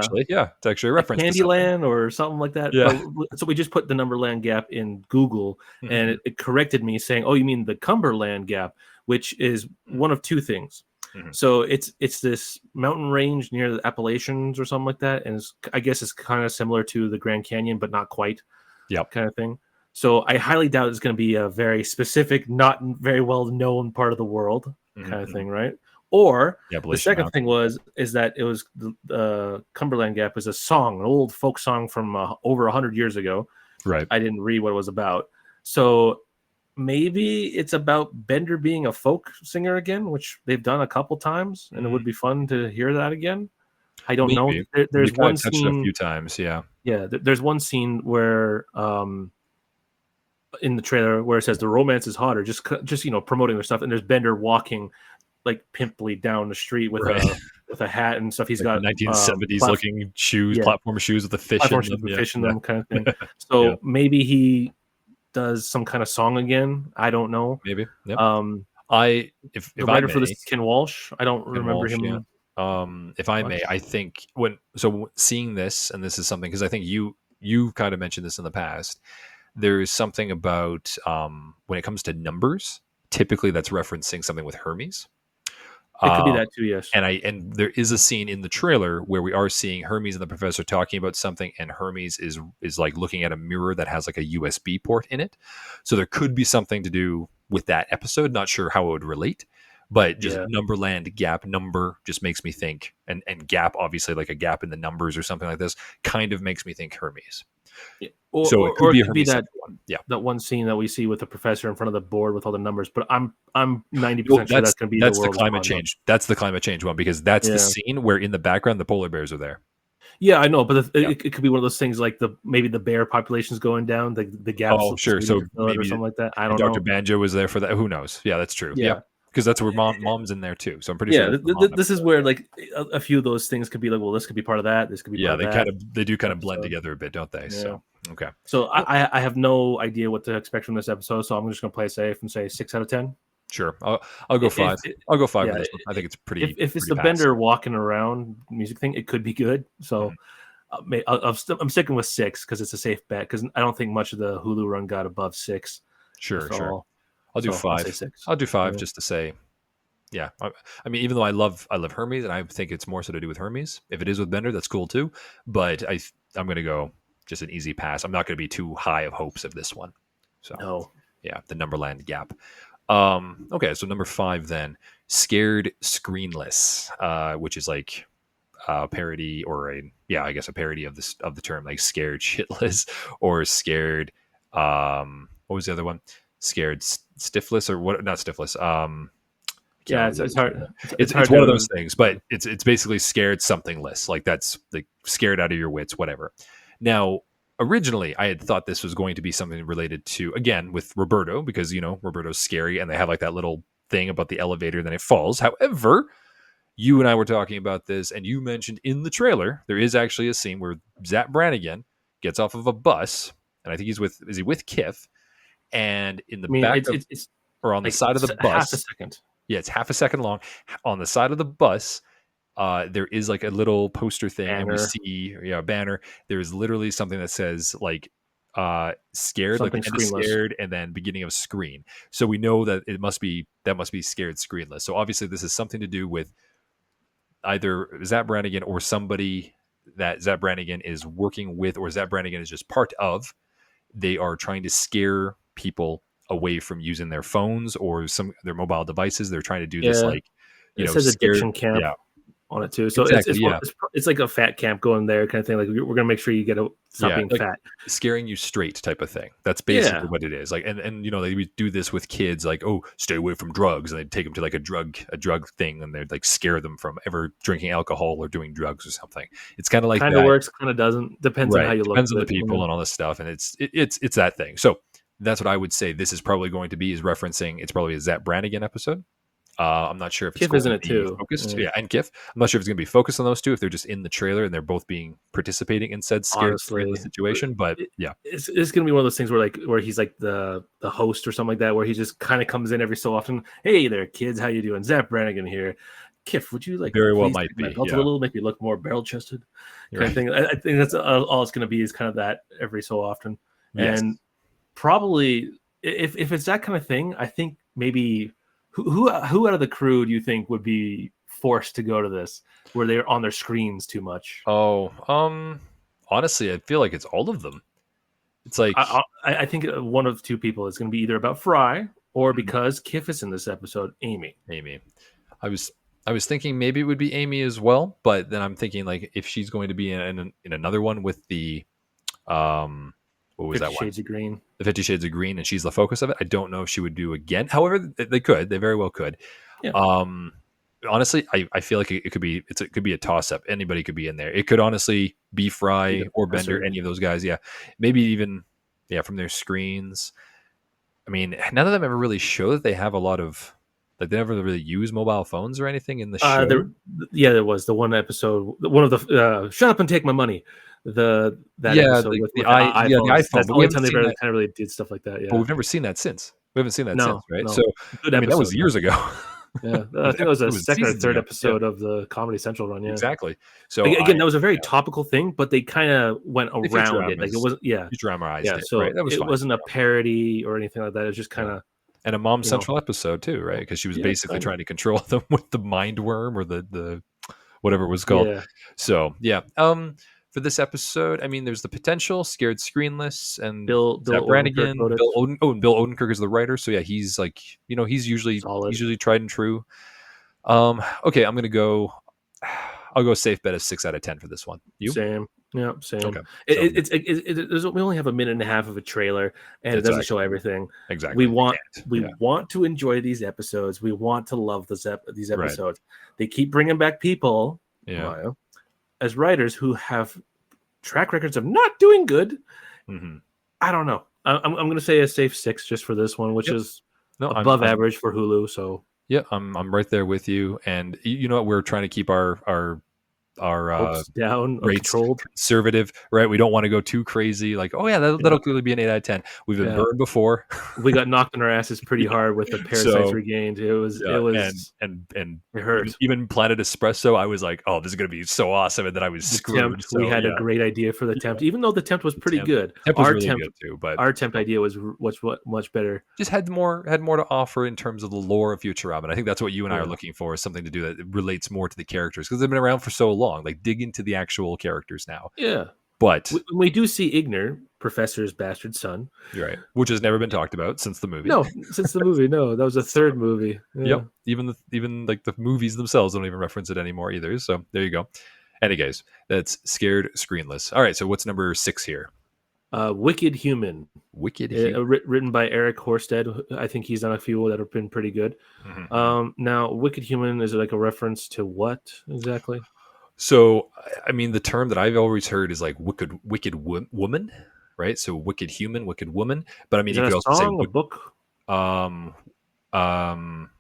it's actually a like reference to something. Candyland or something like that. Yeah. But so we just put the Numberland Gap in Google, and Mhm. it corrected me saying, "Oh, you mean the Cumberland Gap, which is one of 2 things." Mhm. So it's this mountain range near the Appalachians or something like that, and I guess it's kind of similar to the Grand Canyon, but not quite, Yep. kind of thing. So I highly doubt it's going to be a very specific, not very well known part of the world kind of Mm-hmm. thing, right? Or The the Appalachian second thing Mountains. is that it was the Cumberland Gap is a song, an old folk song from over 100 years ago. Right. I didn't read what it was about, so maybe it's about Bender being a folk singer again, which they've done a couple times, and it would be fun to hear that again. I don't know. Maybe. There's They've kind one of touched it a scene, few times. Yeah. yeah. There's one scene where in the trailer where it says the romance is hotter, just promoting their stuff, and there's Bender walking like pimply down the street Right. with a hat and stuff. He's Like the got 1970s looking shoes, yeah, platform shoes with a fish platform in shoes them. with Yeah. fish in Yeah. them kind of thing. Yeah. So maybe he does some kind of song again. I don't know. Maybe. Yep. Um, If the I writer for this may, is Ken Walsh. I don't Ken remember Walsh, yeah. him If I may, much. I think seeing this, and this is something because I think you kind of mentioned this in the past. There's something about when it comes to numbers. Typically, that's referencing something with Hermes. It could be Uh, that too. Yes. and there is a scene in the trailer where we are seeing Hermes and the professor talking about something, and Hermes is like looking at a mirror that has like a USB port in it. So there could be something to do with that episode. Not sure how it would relate, but just Yeah. Numberland gap number just makes me think, and gap obviously like a gap in the numbers or something like this kind of makes me think Hermes. Yeah. So it could Or it be a could be Hermes that second one. Yeah. that one scene that we see with the professor in front of the board with all the numbers. But I'm Well, 90% sure that's that's going to be the that's the world is climate hot enough. change. That's the climate change one because that's the Yeah. scene where in the background the polar bears are there. Yeah, I know, but Yeah. it could be one of those things like maybe the bear population's going down, the gaps Oh, sure. needing So to fill it or maybe something like that. I and don't Dr. know. Banjo was there for that. Who knows? Yeah, that's true. Yeah, Yeah, because that's where mom's in there too. So I'm pretty sure yeah. that's the mom This is episode. where like a few of those things could be like, well, this could be part of that. This could be part Yeah, of that they do kind of blend episode. together a bit, don't they? Yeah. So okay. So Well, I have no idea what to expect from this episode. So I'm just gonna play safe and say 6 out of 10. sure. I'll go If five. I'll go five yeah, for this one. I think it's if it's pretty the pass. Bender walking around music thing, it could be good. So Mhm. I'm sticking with 6 because it's a safe bet. Because I don't think much of the Hulu run got above 6 Sure, with sure. all. I'll do So I'll say five. 6. I'll do five Yeah. just to say, yeah. I mean, even though I love Hermes, and I think it's more so to do with Hermes. If it is with Bender, that's cool too. But I'm gonna go just an easy pass. I'm not gonna be too high of hopes of this one. So No. yeah, the Numberland gap. Okay, so number 5 then, scared screenless, which is like a parody or I guess a parody of this of the term like scared shitless or scared. What was the other one? Scared stiffless or what? Not stiffless. Can't Yeah, remember the it's other term. hard. It's It's hard one of those to. things, but it's basically scared something less. Like that's like scared out of your wits, whatever. Now, originally, I had thought this was going to be something related to again with Roberto because Roberto's scary and they have like that little thing about the elevator, then it falls. However, you and I were talking about this, and you mentioned in the trailer there is actually a scene where Zap Brannigan gets off of a bus, and I think is he with Kiff, and in the I mean, back it's of it's, it's or on the like side of the half a bus, second. yeah, it's half a second long. On the side of the bus, there is like a little poster thing, and we Banner, see a banner. There is literally something that says like scared, like the something end of screenless. scared, and then beginning of screen. So we know that that must be scared screenless. So obviously this is something to do with either Zap Brannigan or somebody that Zap Brannigan is working with, or Zap Brannigan is just part of. They are trying to scare people away from using their phones or their mobile devices. They're trying to do this Yeah, like, it says scare. addiction camp Yeah, on it too. So exactly. Yeah, it's like a fat camp going there kind of thing. Like we're gonna make sure you stop yeah, being like fat. scaring you straight type of thing. That's basically Yeah, what it is. Like, and they would do this with kids, like, oh, stay away from drugs, and they'd take them to like a drug thing, and they'd like scare them from ever drinking alcohol or doing drugs or something. It's kind of like kind of that. works, kind of doesn't. Depends on how Right. you look Depends on at the it. people and all this stuff. And it's that thing. So that's what I would say this is probably going to be is referencing it's probably a Zap Brannigan episode. I'm not sure if it's Kiff going isn't to it be too? focused. Yeah. Yeah, and Kiff. I'm not sure if it's going to be focused on those two, if they're just in the trailer and they're both being participating in said scared screenless Honestly, situation. But yeah. it's gonna be one of those things where he's like the host or something like that, where he just kind of comes in every so often. Hey there, kids, how you doing? Zap Brannigan here. Kiff, would you like Very well please might take my be. belt a Yeah. little, make me look more barrel chested, You're kind of right. thing. I think that's all it's gonna be is kind of that every so often, Yes. and probably if it's that kind of thing, I think maybe who out of the crew do you think would be forced to go to this where they're on their screens too much? Oh, honestly, I feel like it's all of them. It's like I think one of two people is going to be either about Fry or Mhm. because Kif is in this episode, Amy. Amy. I was I was thinking maybe it would be Amy as well, but then I'm thinking like if she's going to be in another one with the um what was 50 that one? Shades of Green. The 50 Shades of Green, and she's the focus of it. I don't know if she would do again. However, they could. They very well could. Yeah. Um, honestly, I feel like it could be it could be a toss up. Anybody could be in there. It could honestly be Fry or Bender, any of those guys. Yeah, maybe even from their screens. I mean, none of them ever really show that they have a lot of like they never really use mobile phones or anything in the show. There was the one episode, one of the "Shut Up and Take My Money." That episode with iPhones. The iPhone. That's the only time they kind of really did stuff like that. Yeah, but we've never seen that since. We haven't seen that since, right? No. So good I mean, that was episode, years ago. Yeah, I think it was a second or seasons third ago. episode of the Comedy Central run. Yeah, Exactly. So again, that was a very topical thing, but they kind of went They around it. Like it wasn't, Futuramized it, so right? That was it fine. wasn't a parody or anything like that. It was just kind of And a Mom Central episode too, right? Because she was basically trying to control them with the mind worm or the whatever it was called. Yeah. So yeah. For this episode, I mean, there's the potential scared screenless and Bill Brannigan, Odenkirk and Bill Odenkirk is the writer. So yeah, he's like he's usually solid. tried and true. Okay, I'm gonna go. I'll go safe bet of 6 out of 10 for this one. You? Same. Yeah, same. Okay. We only have a minute and a half of a trailer, and it doesn't show everything. Exactly. We want to enjoy these episodes. We want to love these episodes. Right. They keep bringing back people, as writers who have track records of not doing good. Mm-hmm. I don't know. I'm going to say a safe 6 just for this one, which is above average for Hulu. So yeah, I'm right there with you. And you know what? We're trying to keep our hopes down, rates controlled, conservative, right? We don't want to go too crazy. Like, oh yeah, that'll clearly be an 8 out of 10. We've been burned before. We got knocked on our asses pretty hard with the Parasites Regained. It was and it hurt. Even Planet Espresso, I was like, oh, this is gonna be so awesome, and then I was screwed. So, we had a great idea for the temp, even though the temp was pretty good. Temp was really good too, but our temp idea was much better. Just had more to offer in terms of the lore of Futurama. And I think that's what you and I are looking for, is something to do that relates more to the characters, because they've been around for so long. Like, dig into the actual characters now. Yeah. But we do see Igner, Professor's bastard son. You're right. Which has never been talked about since the movie. No, since the movie. No, that was the third movie. Yeah. Yep. Even like the movies themselves don't even reference it anymore either. So there you go. Anyways, that's Scared Screenless. All right. So what's number 6 here? Wicked Human. Written by Eric Horsted. I think he's done a few that have been pretty good. Mm-hmm. Now, Wicked Human is like a reference to what exactly? So, I mean, the term that I've always heard is like wicked woman, right? So, wicked human, wicked woman. But I mean, you could also say a book.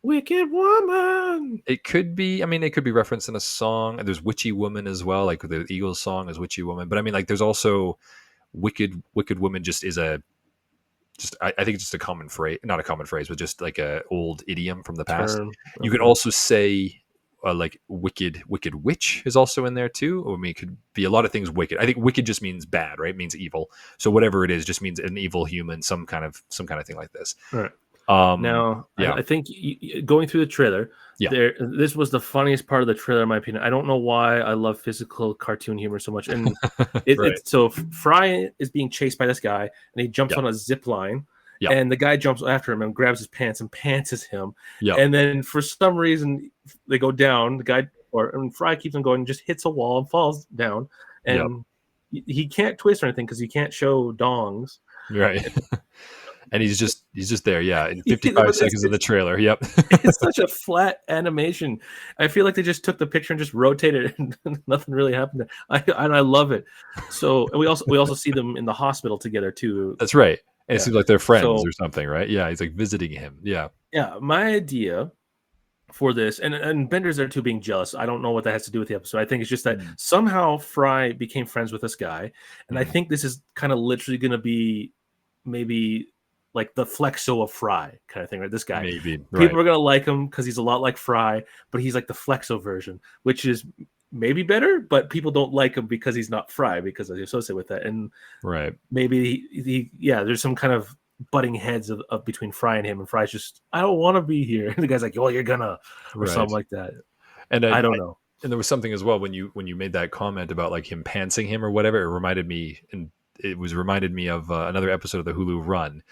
Wicked Woman. It could be. I mean, it could be referenced in a song. There's Witchy Woman as well. Like the Eagles song is Witchy Woman. But I mean, like, there's also wicked woman. I think it's just a common phrase, not a common phrase, but just like a old idiom from the past. You could also say. Like wicked witch is also in there too. I mean, it could be a lot of things wicked. I think wicked just means bad, right? It means evil. So whatever it is, just means an evil human, some kind of thing like this. Right. Now, I think going through the trailer, this was the funniest part of the trailer, in my opinion. I don't know why I love physical cartoon humor so much. And so Fry is being chased by this guy, and he jumps on a zip line. Yep. And the guy jumps after him and grabs his pants and pantses him. Yep. And then for some reason they go down. The guy and Fry keeps on going and just hits a wall and falls down. And he can't twist or anything because he can't show dongs. Right. And he's just there, in 55 seconds of the trailer. Yep. It's such a flat animation. I feel like they just took the picture and just rotated it and nothing really happened. I love it. So we also see them in the hospital together too. That's right. And it seems like they're friends or something, right? Yeah, he's like visiting him. Yeah. Yeah, my idea for this, and Bender's there too being jealous. I don't know what that has to do with the episode. I think it's just that somehow Fry became friends with this guy. And I think this is kind of literally going to be maybe like the Flexo of Fry kind of thing, right? This guy. Maybe. People are going to like him because he's a lot like Fry, but he's like the Flexo version, which is maybe better, but people don't like him because he's not Fry, because they associate with that. And maybe there's some kind of butting heads of between Fry and him, and Fry's just, I don't want to be here. And the guy's like, oh, you're gonna, or something like that. And I don't know. And there was something as well when you made that comment about like him pantsing him or whatever. It reminded me, and it was reminded me of another episode of the Hulu Run.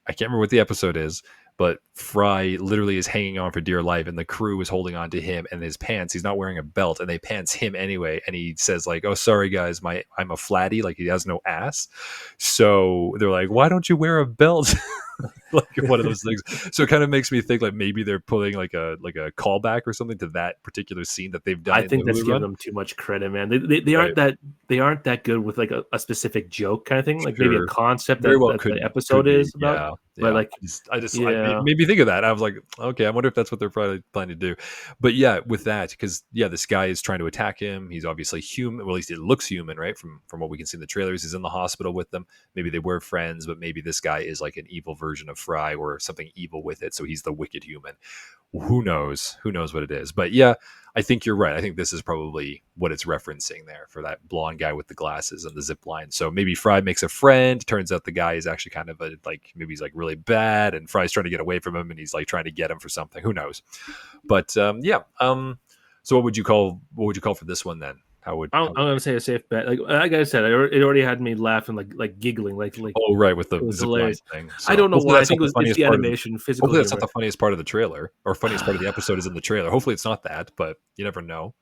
I can't remember what the episode is, but Fry literally is hanging on for dear life, and the crew is holding on to him and his pants. He's not wearing a belt, and they pants him anyway. And he says like, "Oh, sorry guys, I'm a flatty." Like he has no ass. So they're like, "Why don't you wear a belt?" Like one of those things. So it kind of makes me think like maybe they're pulling like a callback or something to that particular scene that they've done. I think that's giving them too much credit, man. They aren't that good with like a specific joke kind of thing, like maybe a concept that the episode is about. Yeah. But like it made me think of that. I was like, okay, I wonder if that's what they're probably planning to do. But yeah, with that, because this guy is trying to attack him. He's obviously human. Well, at least it looks human, right? From what we can see in the trailers, he's in the hospital with them. Maybe they were friends, but maybe this guy is like an evil version of Fry or something evil with it. So he's the wicked human. Who knows? Who knows what it is? But yeah, I think you're right. I think this is probably what it's referencing there for that blonde guy with the glasses and the zip line. So maybe Fry makes a friend. Turns out the guy is actually kind of maybe he's like really bad, and Fry's trying to get away from him, and he's like trying to get him for something. Who knows? But yeah. So what would you call for this one then? I'm gonna say a safe bet. Like I said, it already had me laughing, like giggling, like. Oh right, with the zip line thing. So I don't know why. I think it's the animation, physical. Hopefully that's not the funniest part of the trailer, or funniest part of the episode is in the trailer. Hopefully it's not that, but you never know.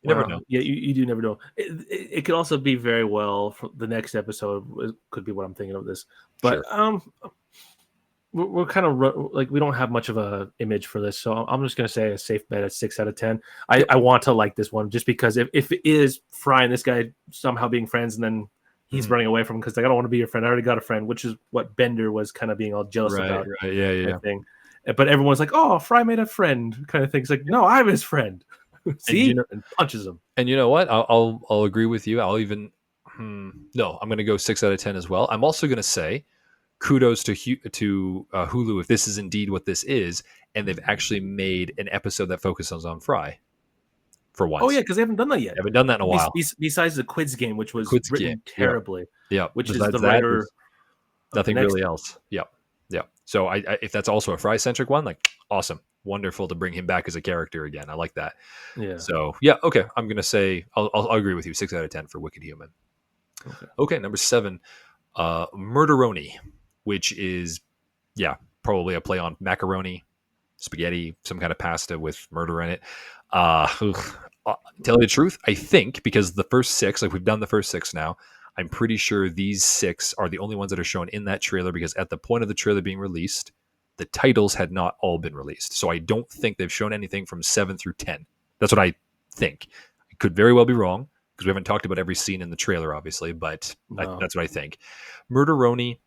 You never know. Yeah, you do never know. It could also be very well. The next episode could be what I'm thinking of this, but sure. We're kind of like we don't have much of a image for this, so I'm just gonna say a safe bet at 6 out of 10. I want to like this one just because if it is Fry and this guy somehow being friends and then he's running away from him because like I don't want to be your friend, I already got a friend, which is what Bender was kind of being all jealous about. Right, yeah. Thing. But everyone's like, "Oh, Fry made a friend," kind of thing. It's like, no, I'm his friend. See, and punches him. And you know what? I'll agree with you. I'll even no, I'm gonna go 6 out of 10 as well. I'm also gonna say. Kudos to Hulu if this is indeed what this is, and they've actually made an episode that focuses on Fry for once. Oh yeah, because they haven't done that yet. They haven't done that in a while. Besides the quiz game, which was written terribly. Yeah, which is the writer. Nothing really else. Yeah. So I if that's also a Fry centric one, like awesome, wonderful to bring him back as a character again. I like that. Yeah. So yeah, okay. I'm gonna say I'll agree with you. 6 out of 10 for Wicked Human. Okay, number 7, Murderoni. Which is, probably a play on macaroni, spaghetti, some kind of pasta with murder in it. Tell you the truth, I think, because the first 6, like we've done the first 6 now, I'm pretty sure these 6 are the only ones that are shown in that trailer because at the point of the trailer being released, the titles had not all been released. So I don't think they've shown anything from 7 through 10. That's what I think. I could very well be wrong because we haven't talked about every scene in the trailer, obviously, but that's what I think. Murderoni.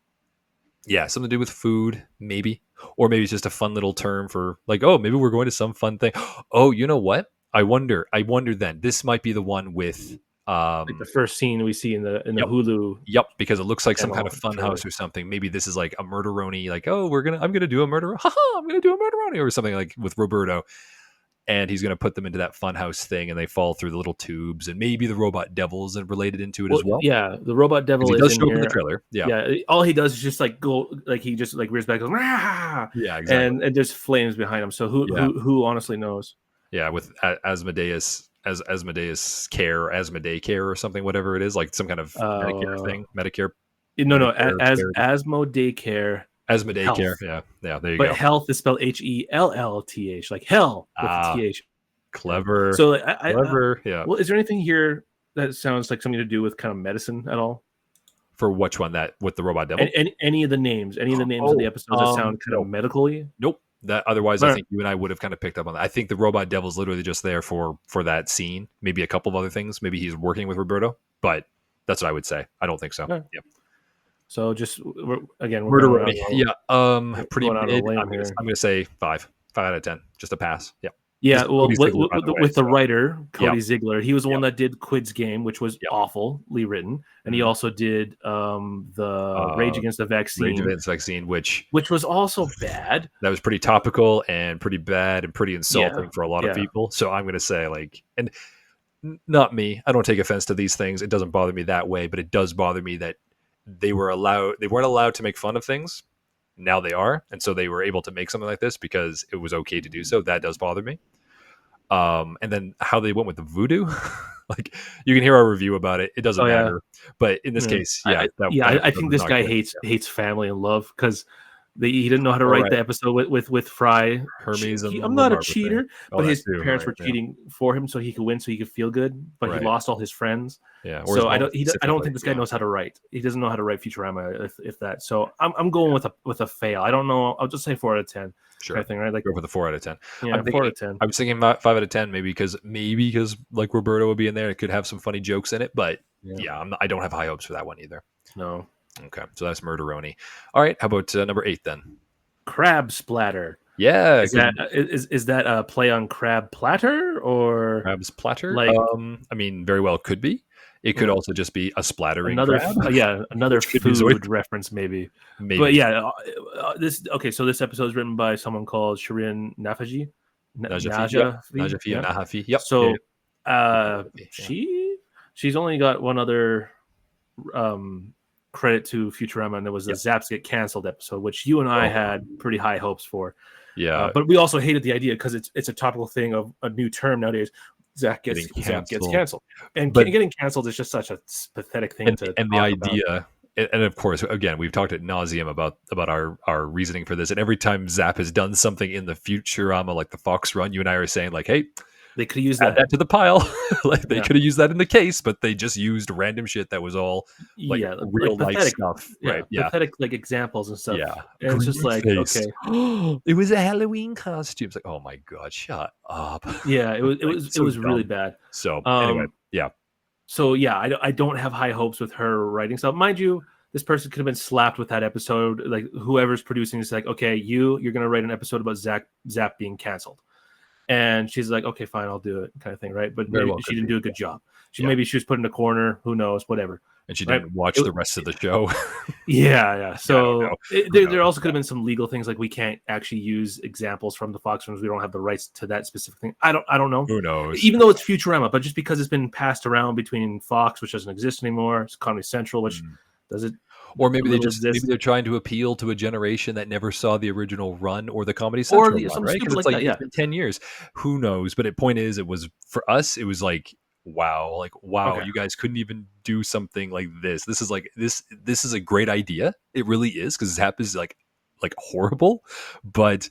Yeah, something to do with food, maybe. Or maybe it's just a fun little term for like, oh, maybe we're going to some fun thing. Oh, you know what? I wonder then. This might be the one with like the first scene we see in the Hulu. Yep, because it looks like some kind of fun house or something. Maybe this is like a murderoni, like, oh, I'm gonna do a murder. I'm gonna do a murderoni or something like with Roberto. And he's going to put them into that funhouse thing, and they fall through the little tubes, and maybe the robot devil's related into it as well. Yeah, the robot devil is show up in the trailer. Yeah. All he does is just like go, like he just like rears back, goes, Rah! Yeah, exactly, and there's flames behind him. So who honestly knows? Yeah, with Asmodeus Care, Asmodee Care, or something, whatever it is, like some kind of Medicare thing, Medicare. No, Asmodee Care. Asmodee Care, yeah, there you go. But health is spelled HELLTH, like hell with TH. Clever. So clever. Yeah. Well, is there anything here that sounds like something to do with kind of medicine at all? For which one? That with the robot devil? And any of the names of the episodes that sound kind of medically? Nope. That otherwise, I think you and I would have kind of picked up on that. I think the robot devil is literally just there for that scene. Maybe a couple of other things. Maybe he's working with Roberto, but that's what I would say. I don't think so. Yeah. Yep. So just again, Murder. Pretty mid. I'm gonna say 5 out of 10. Just a pass. Yeah. Yeah. Well, with the writer Cody Ziegler, he was the one that did Quid's Game, which was awfully written, and he also did the Rage Against the Vaccine, which was also bad. That was pretty topical and pretty bad and pretty insulting for a lot of people. So I'm gonna say and not me. I don't take offense to these things. It doesn't bother me that way, but it does bother me that they weren't allowed to make fun of things. Now they are, and so they were able to make something like this because it was okay to do so. That does bother me. And then how they went with the voodoo. Like, you can hear our review about it. It doesn't matter. But in this case, I think this guy hates family and love, because he didn't know how to write the episode with Fry. Hermes and I'm not a cheater, but his parents were right, cheating for him so he could win, so he could feel good. But he lost all his friends. Yeah. So I don't think this guy knows how to write. He doesn't know how to write Futurama, if that. So I'm going with a fail. I don't know. I'll just say 4 out of 10. Sure. Kind of thing, right? Like, go for the 4 out of 10. Yeah, 4 out of 10. I was thinking 5 out of 10, maybe because like Roberto would be in there. It could have some funny jokes in it, but I don't have high hopes for that one either. No. Okay, so that's Murderoni. All right, how about number 8 then? Crab splatter. Yeah, is that a play on crab platter or crab splatter? Like, I mean, very well could be. It could also just be a splattering crab. Another food reference maybe. But yeah, so this episode is written by someone called Shirin Najafi. Najafi. Yep. So she's only got one other credit to Futurama, and it was the Zaps Get Cancelled episode, which you and I had pretty high hopes for. Yeah. But we also hated the idea because it's a topical thing of a new term nowadays. Zap gets canceled, and getting canceled is just such a pathetic thing to. And the idea, and of course, again, we've talked ad nauseum about our reasoning for this. And every time Zap has done something in the Futurama, like the Fox run, you and I are saying, like, hey, they could use that to the pile. Like, they could have used that in the case, but they just used random shit that was all like real life stuff, right? Pathetic like examples and stuff. Yeah, and it's just like, okay, it was a Halloween costume. It's like, oh my god, shut up. Yeah, it was really bad. So anyway, So I don't have high hopes with her writing stuff. Mind you, this person could have been slapped with that episode. Like, whoever's producing is like, okay, you're going to write an episode about Zap being canceled. And she's like, okay, fine, I'll do it, kind of thing, right? But she didn't do a good job. Maybe she was put in a corner. Who knows? Whatever. And she didn't watch the rest of the show. Yeah. So there also could have been some legal things, like we can't actually use examples from the Fox films. We don't have the rights to that specific thing. I don't know. Who knows? Even though it's Futurama, but just because it's been passed around between Fox, which doesn't exist anymore, it's Comedy Central, which does it. Or maybe they're trying to appeal to a generation that never saw the original run or the Comedy Central run, right? Because it's been 10 years. Who knows? But the point is, it was for us. It was like, wow, okay. You guys couldn't even do something like this. This is like this is a great idea. It really is, because Zap is like horrible. But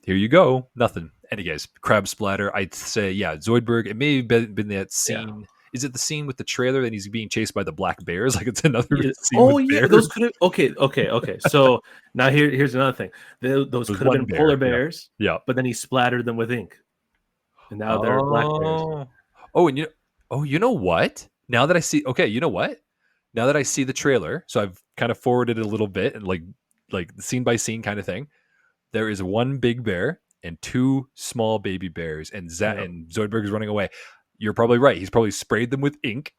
here you go, nothing. Anyways, crab splatter. I'd say Zoidberg. It may have been that scene. Yeah. Is it the scene with the trailer that he's being chased by the black bears? Like, it's another scene with bears? Those could have. Okay. So now here's another thing. Those could have been polar bears. Yeah. But then he splattered them with ink, and now they're black bears. Oh, and you know what? Now that I see, now that I see the trailer, so I've kind of forwarded it a little bit and like scene by scene kind of thing. There is one big bear and 2 small baby bears, and and Zoidberg is running away. You're probably right. He's probably sprayed them with ink.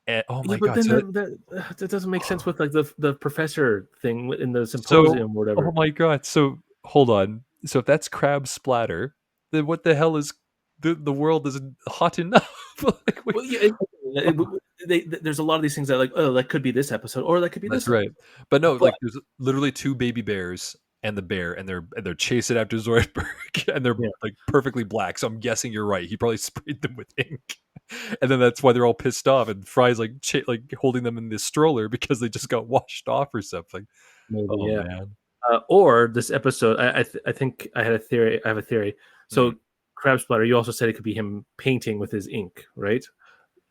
And, oh my god! That doesn't make sense with like the professor thing in the symposium or whatever. Oh my god! So hold on. So if that's crab splatter, then what the hell is the world isn't hot enough? There's a lot of these things that that could be this episode, or that could be this. That's right. But no, like there's literally 2 baby bears and the bear, and they're chasing after Zoidberg, and they're like perfectly black. So I'm guessing you're right. He probably sprayed them with ink, and then that's why they're all pissed off. And Fry's like holding them in this stroller because they just got washed off or something. Maybe, man. Or this episode, I think I have a theory. So crab splatter, you also said it could be him painting with his ink, right?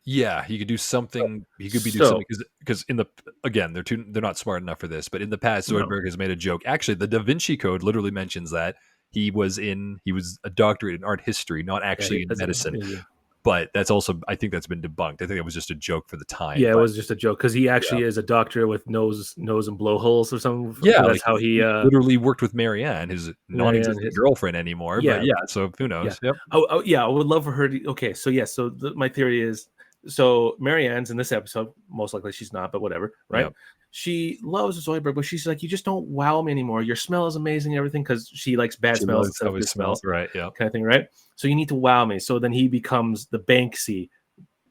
Yeah, he could do something. He could be doing something because they're not smart enough for this. But in the past, Zoidberg has made a joke. Actually, the Da Vinci Code literally mentions that he was a doctorate in art history, not actually in medicine. But that's also, I think that's been debunked. I think it was just a joke for the time. Yeah, it was just a joke because he actually is a doctor with nose and blowholes or something. Yeah, that's how he literally worked with Marianne, his non-existent girlfriend anymore. Yeah, but so who knows? Yeah. Yep. I would love for her to. Okay, so my theory is. So Marianne's in this episode, most likely she's not, but whatever, right? Yep. She loves Zoidberg, but she's like, you just don't wow me anymore. Your smell is amazing and everything, because she likes bad smells instead of good smells, right? Yeah, kind of thing, right? So you need to wow me. So then he becomes the Banksy,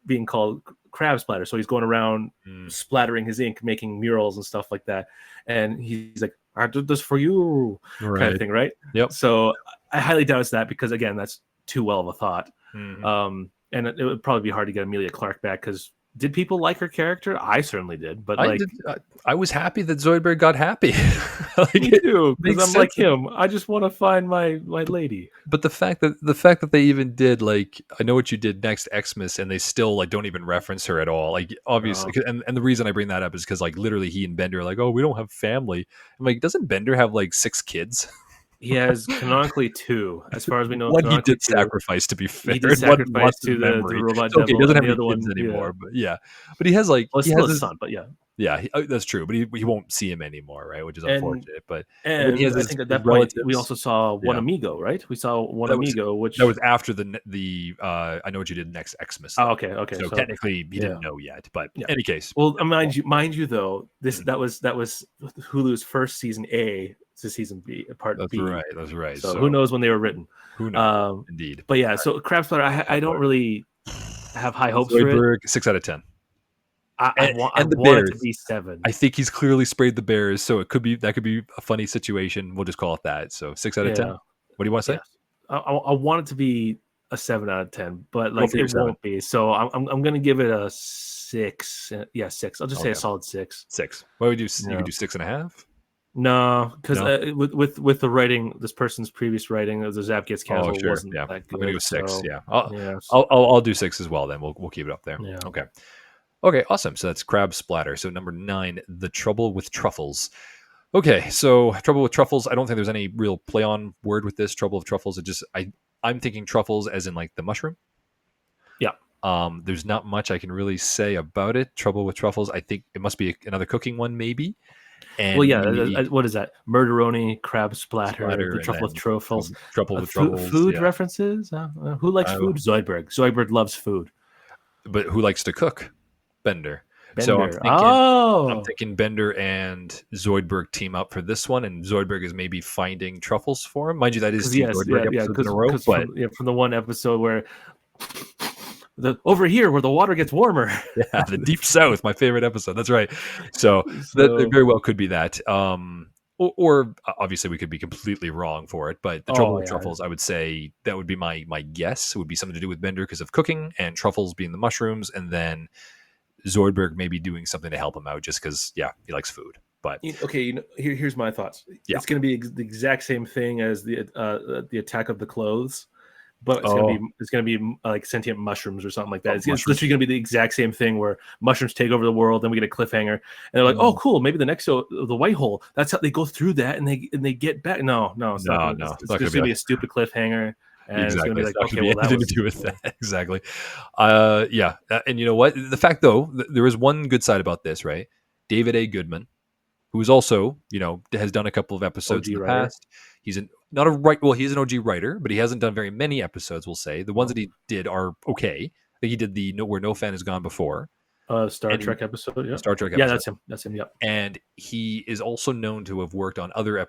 being called crab splatter. So he's going around splattering his ink, making murals and stuff like that. And he's like, I did this for you, kind of thing, right? Yep. So I highly doubt it's that, because again, that's too well of a thought. And it would probably be hard to get Emilia Clarke back because did people like her character? I certainly did, but I was happy that Zoidberg got happy. Me too, because I'm like him. I just want to find my lady. But the fact that they even did like, I know what you did next, Xmas, and they still like don't even reference her at all. Like obviously, and the reason I bring that up is because like literally he and Bender are like, oh, we don't have family. I'm like, doesn't Bender have like 6 kids? He has canonically 2, as far as we know. One he did sacrifice, to be fair. He did sacrifice to the robot devil. Okay, he doesn't have any kids anymore, but but he has like he has a son, but that's true. But he won't see him anymore, right? Which is unfortunate. But and he has I think at that point we also saw one amigo, right? We saw one amigo, which that was after the I know what you did next, Xmas. Oh, okay. So technically he didn't know yet, but in any case. Well, mind you though, that was Hulu's first season A to season B, part B. That's right. So who knows when they were written? Who knows? Indeed. But yeah, so Crab Splatter, I don't really have high hopes for it. 6 out of 10. I want it to be 7. I think he's clearly sprayed the Bears, so that could be a funny situation. We'll just call it that. So 6 out of 10. What do you want to say? Yes. I want it to be a 7 out of 10, but like it won't be. So I'm gonna give it a 6. Yeah, 6. I'll just say a solid 6. 6. What would you do? You could do 6.5. No, because with the writing, this person's previous writing of the Zap Gets Canceled wasn't that good. I'm gonna go 6. So, I'll do 6 as well. Then we'll keep it up there. Yeah. Okay, awesome. So that's Crab Splatter. So number 9, The Trouble with Truffles. Okay, so Trouble with Truffles. I don't think there's any real play on word with this. Trouble with Truffles. It just I'm thinking truffles as in like the mushroom. Yeah. There's not much I can really say about it. Trouble with Truffles. I think it must be another cooking one, maybe. And what is that? Murderoni, Crab Splatter, The Trouble with Truffles. Trouble with Truffles. Food references? Who likes food? Zoidberg. Zoidberg loves food. But who likes to cook? Bender. So I'm thinking Bender and Zoidberg team up for this one, and Zoidberg is maybe finding truffles for him. Mind you, that is Zoidberg episodes in a row. But from the one episode where over here where the water gets warmer. Yeah, the Deep South, my favorite episode. That's right. So that very well could be that. Or obviously we could be completely wrong for it, but the Trouble with Truffles, I would say that would be my guess. It would be something to do with Bender because of cooking, and truffles being the mushrooms, and then Zoidberg maybe doing something to help him out just because, he likes food. But here's my thoughts. It's going to be the exact same thing as the Attack of the Clothes, but it's going to be like sentient mushrooms or something like that. It's literally going to be the exact same thing where mushrooms take over the world. Then we get a cliffhanger, and they're like, "Oh, cool! Maybe the next the white hole. That's how they go through that, and they get back." No, it's not going to be a stupid cliffhanger. And exactly. It's going to be like, anything to do with that. Exactly. And you know what? The fact, though, there is one good side about this, right? David A. Goodman, who is also, has done a couple of episodes in the past. He's he's an OG writer, but he hasn't done very many episodes, we'll say. The ones that he did are okay. I think he did the Where No Fan Has Gone Before. Star Trek episode, yeah. Star Trek episode. Yeah, that's him, yeah. And he is also known to have worked on other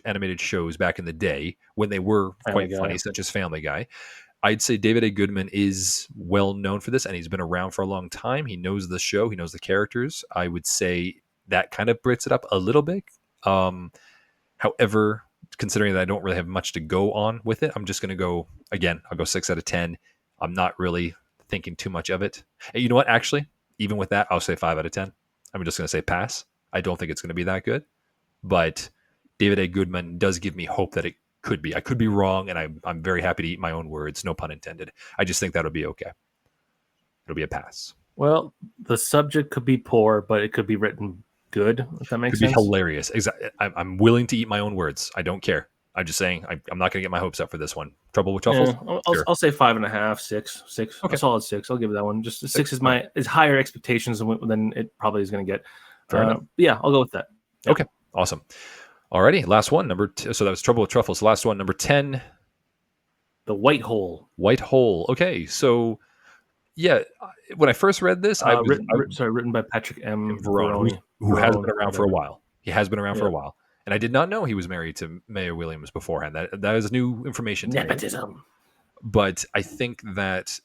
animated shows back in the day when they were quite funny, such as Family Guy. I'd say David A. Goodman is well known for this, and he's been around for a long time. He knows the show. He knows the characters. I would say that kind of brings it up a little bit. However, considering that I don't really have much to go on with it, I'm just going to go, again, I'll go 6 out of 10. I'm not really thinking too much of it. And you know what? Actually, even with that, I'll say 5 out of 10. I'm just going to say pass. I don't think it's going to be that good. But David A. Goodman does give me hope that it could be. I could be wrong, and I'm very happy to eat my own words. No pun intended. I just think that'll be okay. It'll be a pass. Well, the subject could be poor, but it could be written good, if that makes sense. Could be hilarious. Exactly. I'm willing to eat my own words. I don't care. I'm just saying I'm not going to get my hopes up for this one. Trouble with Truffles? Yeah, I'll say 5.5, 6. Okay. A solid 6. I'll give it that one. Just 6 is higher expectations than it probably is going to get. Fair enough. Yeah, I'll go with that. Yeah. Okay, awesome. Alrighty, last one. So that was Trouble with Truffles. Last one, number 10. The White Hole. White Hole. Okay, so when I first read this, written by Patrick M. Verone, who has been around for a while. He has been around for a while. And I did not know he was married to Maya Williams beforehand. That is new information to Nepotism. me. But I think that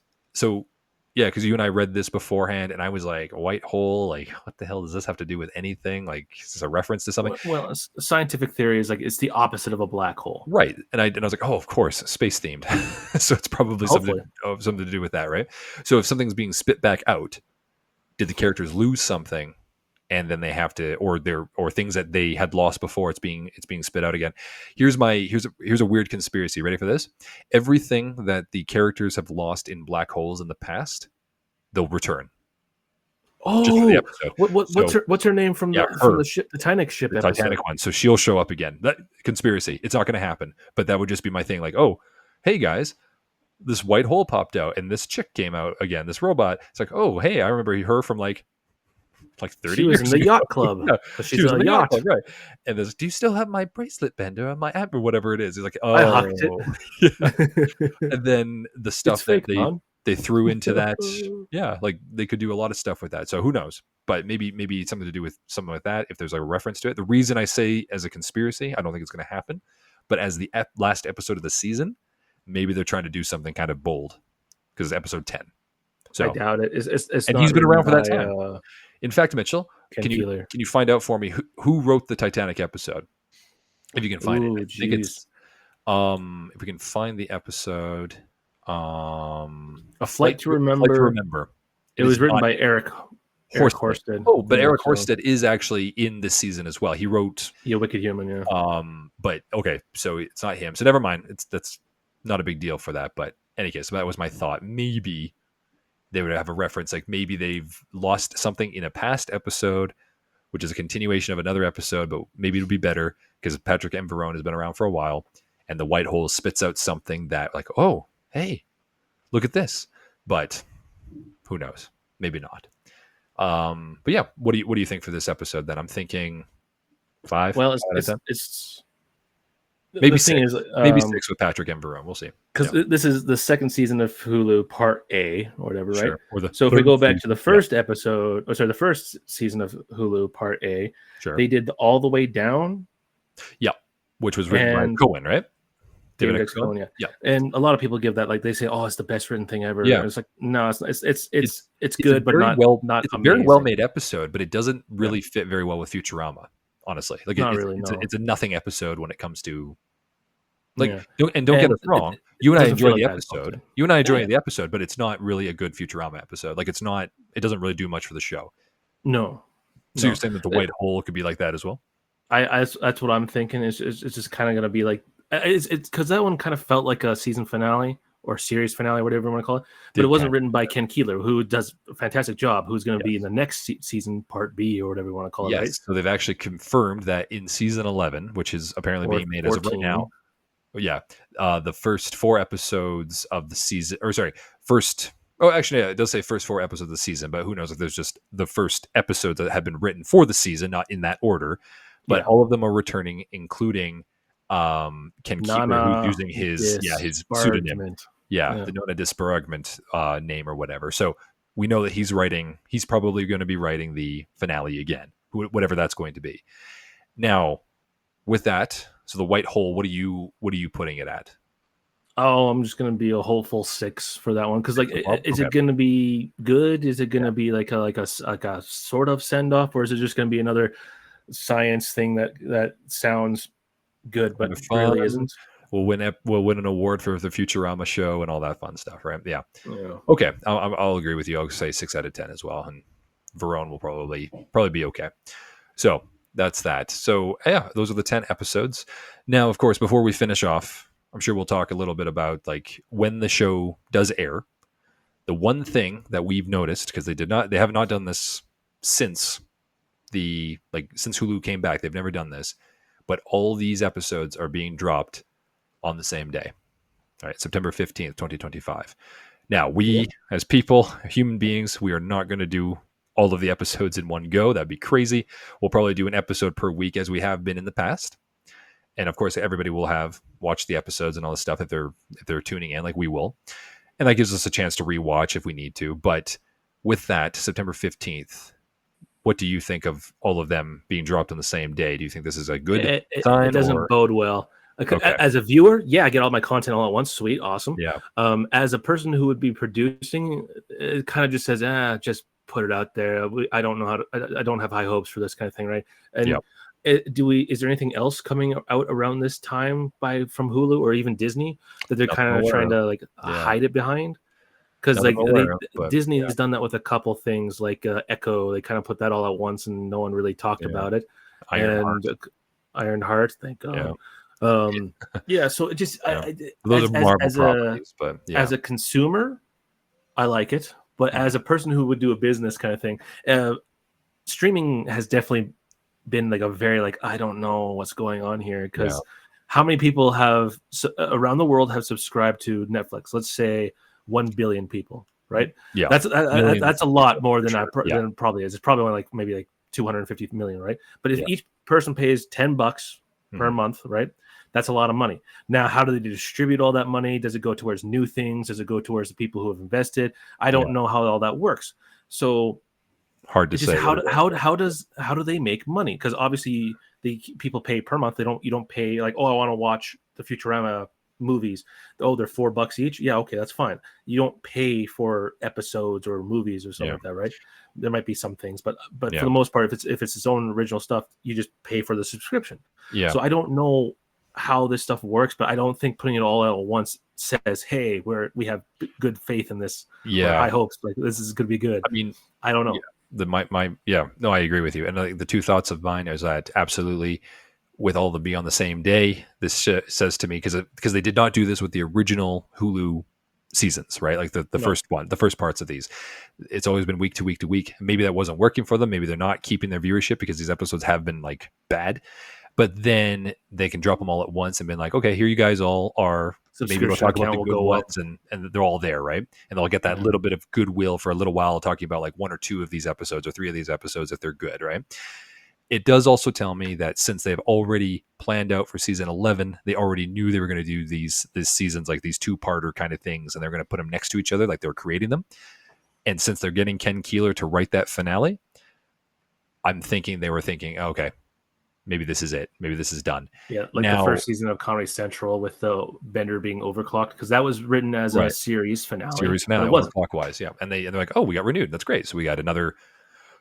Yeah, because you and I read this beforehand, and I was like, a white hole? Like, what the hell does this have to do with anything? Like, is this a reference to something? Well, scientific theory is like it's the opposite of a black hole. Right. And I was like, oh, of course, space themed. So it's probably something to do with that, right? So if something's being spit back out, did the characters lose something? And then they have to, or things that they had lost before, it's being spit out again. Here's a weird conspiracy. Ready for this? Everything that the characters have lost in black holes in the past, they'll return. Oh, just for the episode. What's her name from the ship, the Titanic ship? The Titanic one. So she'll show up again. That conspiracy. It's not going to happen, but that would just be my thing. Like, oh, hey guys, this white hole popped out, and this chick came out again. This robot. It's like, oh, hey, I remember her from like 30 she was years in the yacht club. Yeah, she was in the yacht club, right? And there's, do you still have my bracelet bender on my app or whatever it is? He's like, oh, I hucked it. Yeah. And then the stuff that they threw into that, yeah, like they could do a lot of stuff with that. So who knows? But maybe it's something to do with something like that. If there's a reference to it, the reason I say as a conspiracy, I don't think it's going to happen. But as the last episode of the season, maybe they're trying to do something kind of bold because it's episode 10. So I doubt it. It's and he's been around for that time. In fact, Mitchell, can you find out for me who wrote the Titanic episode? If you can find it. I think it's if we can find the episode, A Flight to Remember. It was written by Eric Horsted. Oh, but Eric Horsted is actually in this season as well. He wrote Wicked Human, yeah. But okay, so it's not him. So never mind. That's not a big deal for that. But in any case, that was my thought. Maybe they would have a reference, like maybe they've lost something in a past episode, which is a continuation of another episode, but maybe it'll be better because Patrick M. Verone has been around for a while, and the white hole spits out something that, like, oh, hey, look at this. But who knows? Maybe not. But yeah, what do you think for this episode? Then I'm thinking 5. Well, it's maybe 6. Maybe 6 with Patrick M. Verone. We'll see. Because this is the second season of Hulu Part A or whatever, right? Sure. So if we go back to the first episode, the first season of Hulu Part A, they did All the Way Down. Yeah, which was written by Cohen, right? David X. Cohen, yeah. And a lot of people give that, like, they say, "Oh, it's the best written thing ever." Yeah, and it's like, no, it's good, but not It's a very well made episode, but it doesn't really fit very well with Futurama. Honestly, like it's a nothing episode when it comes to don't get us wrong. You and I enjoy the episode. You and I enjoy the episode, but it's not really a good Futurama episode. Like it doesn't really do much for the show. No. So you're saying that the white hole could be like that as well? That's what I'm thinking. It's just kind of gonna be like it's because that one kind of felt like a season finale or series finale, whatever you want to call it. But it wasn't written by Ken Keeler, who does a fantastic job, who's going to be in the next season, Part B, or whatever you want to call it. Yes, right? So they've actually confirmed that in season 11, which is apparently being made 14. As of right now. Yeah, the first 4 episodes of the season, it does say first 4 episodes of the season, but who knows if there's just the first episodes that have been written for the season, not in that order. But all of them are returning, including Ken Keeler, who's using his pseudonym. The Nona Disparagement name or whatever. So we know that he's probably going to be writing the finale again, whatever that's going to be. Now, with that, so the white hole, what are you putting it at? Oh, I'm just going to be a hopeful 6 for that one. Cause like, is it going to be good? Is it going to be like a sort of send off, or is it just going to be another science thing that sounds good, but really isn't? We'll win an award for the Futurama show and all that fun stuff, right? Yeah. Okay, I'll agree with you. I'll say 6 out of 10 as well, and Verone will probably be okay. So that's that. So yeah, those are the 10 episodes. Now, of course, before we finish off, I'm sure we'll talk a little bit about like when the show does air. The one thing that we've noticed, because they have not done this since Hulu came back, they've never done this, but all these episodes are being dropped on the same day. All right, September 15th, 2025. Now, we as people, human beings, we are not going to do all of the episodes in one go. That'd be crazy. We'll probably do an episode per week as we have been in the past. And of course, everybody will have watched the episodes and all this stuff if they're tuning in, like we will. And that gives us a chance to rewatch if we need to. But with that, September 15th, what do you think of all of them being dropped on the same day? Do you think this is a good sign? It doesn't bode well. Okay. As a viewer, yeah, I get all my content all at once. Sweet, awesome. Yeah. As a person who would be producing, it kind of just says, just put it out there. I don't know how to. I don't have high hopes for this kind of thing, right? And is there anything else coming out around this time from Hulu or even Disney that they're kind of trying to like hide it behind? Because like Disney has done that with a couple things, like Echo. They kind of put that all at once, and no one really talked about it. Ironheart, thank God. So it just those are Marvel properties, but as a consumer, I like it. But as a person who would do a business kind of thing, streaming has definitely been like a very like I don't know what's going on here, because how many people have around the world have subscribed to Netflix? Let's say 1 billion people, right? Yeah, that's a lot more than than probably is. It's probably only like maybe like 250 million, right? But if each person pays $10 per month, right? That's a lot of money. Now, how do they distribute all that money? Does it go towards new things? Does it go towards the people who have invested? I don't know how all that works. So hard to say. How do they make money? Because obviously people pay per month. You don't pay like, oh, I want to watch the Futurama movies. Oh, they're $4 each. Yeah, okay, that's fine. You don't pay for episodes or movies or something like that, right? There might be some things, but for the most part, if it's its own original stuff, you just pay for the subscription. Yeah. So I don't know how this stuff works, but I don't think putting it all out at once says, hey, we have good faith in this. Yeah. High hopes. Like this is going to be good. I mean, I don't know. I agree with you. And the two thoughts of mine is that absolutely, with all of them being on the same day, this says to me, because they did not do this with the original Hulu seasons, right? Like the first parts of these, it's always been week to week to week. Maybe that wasn't working for them. Maybe they're not keeping their viewership because these episodes have been like bad. But then they can drop them all at once and be like, okay, here you guys all are. Maybe we'll talk about the good ones, and they're all there, right? And they'll get that little bit of goodwill for a little while, talking about like 1 or 2 of these episodes or 3 of these episodes if they're good, right? It does also tell me that since they've already planned out for season 11, they already knew they were going to do these seasons, like these 2-parter kind of things, and they're going to put them next to each other like they were creating them. And since they're getting Ken Keeler to write that finale, I'm thinking they were thinking, okay, maybe this is it. Maybe this is done. Yeah, like the first season of Comedy Central with the Bender being overclocked, because that was written as a series finale. Overclockwise, yeah. And they're like, oh, we got renewed. That's great. So we got another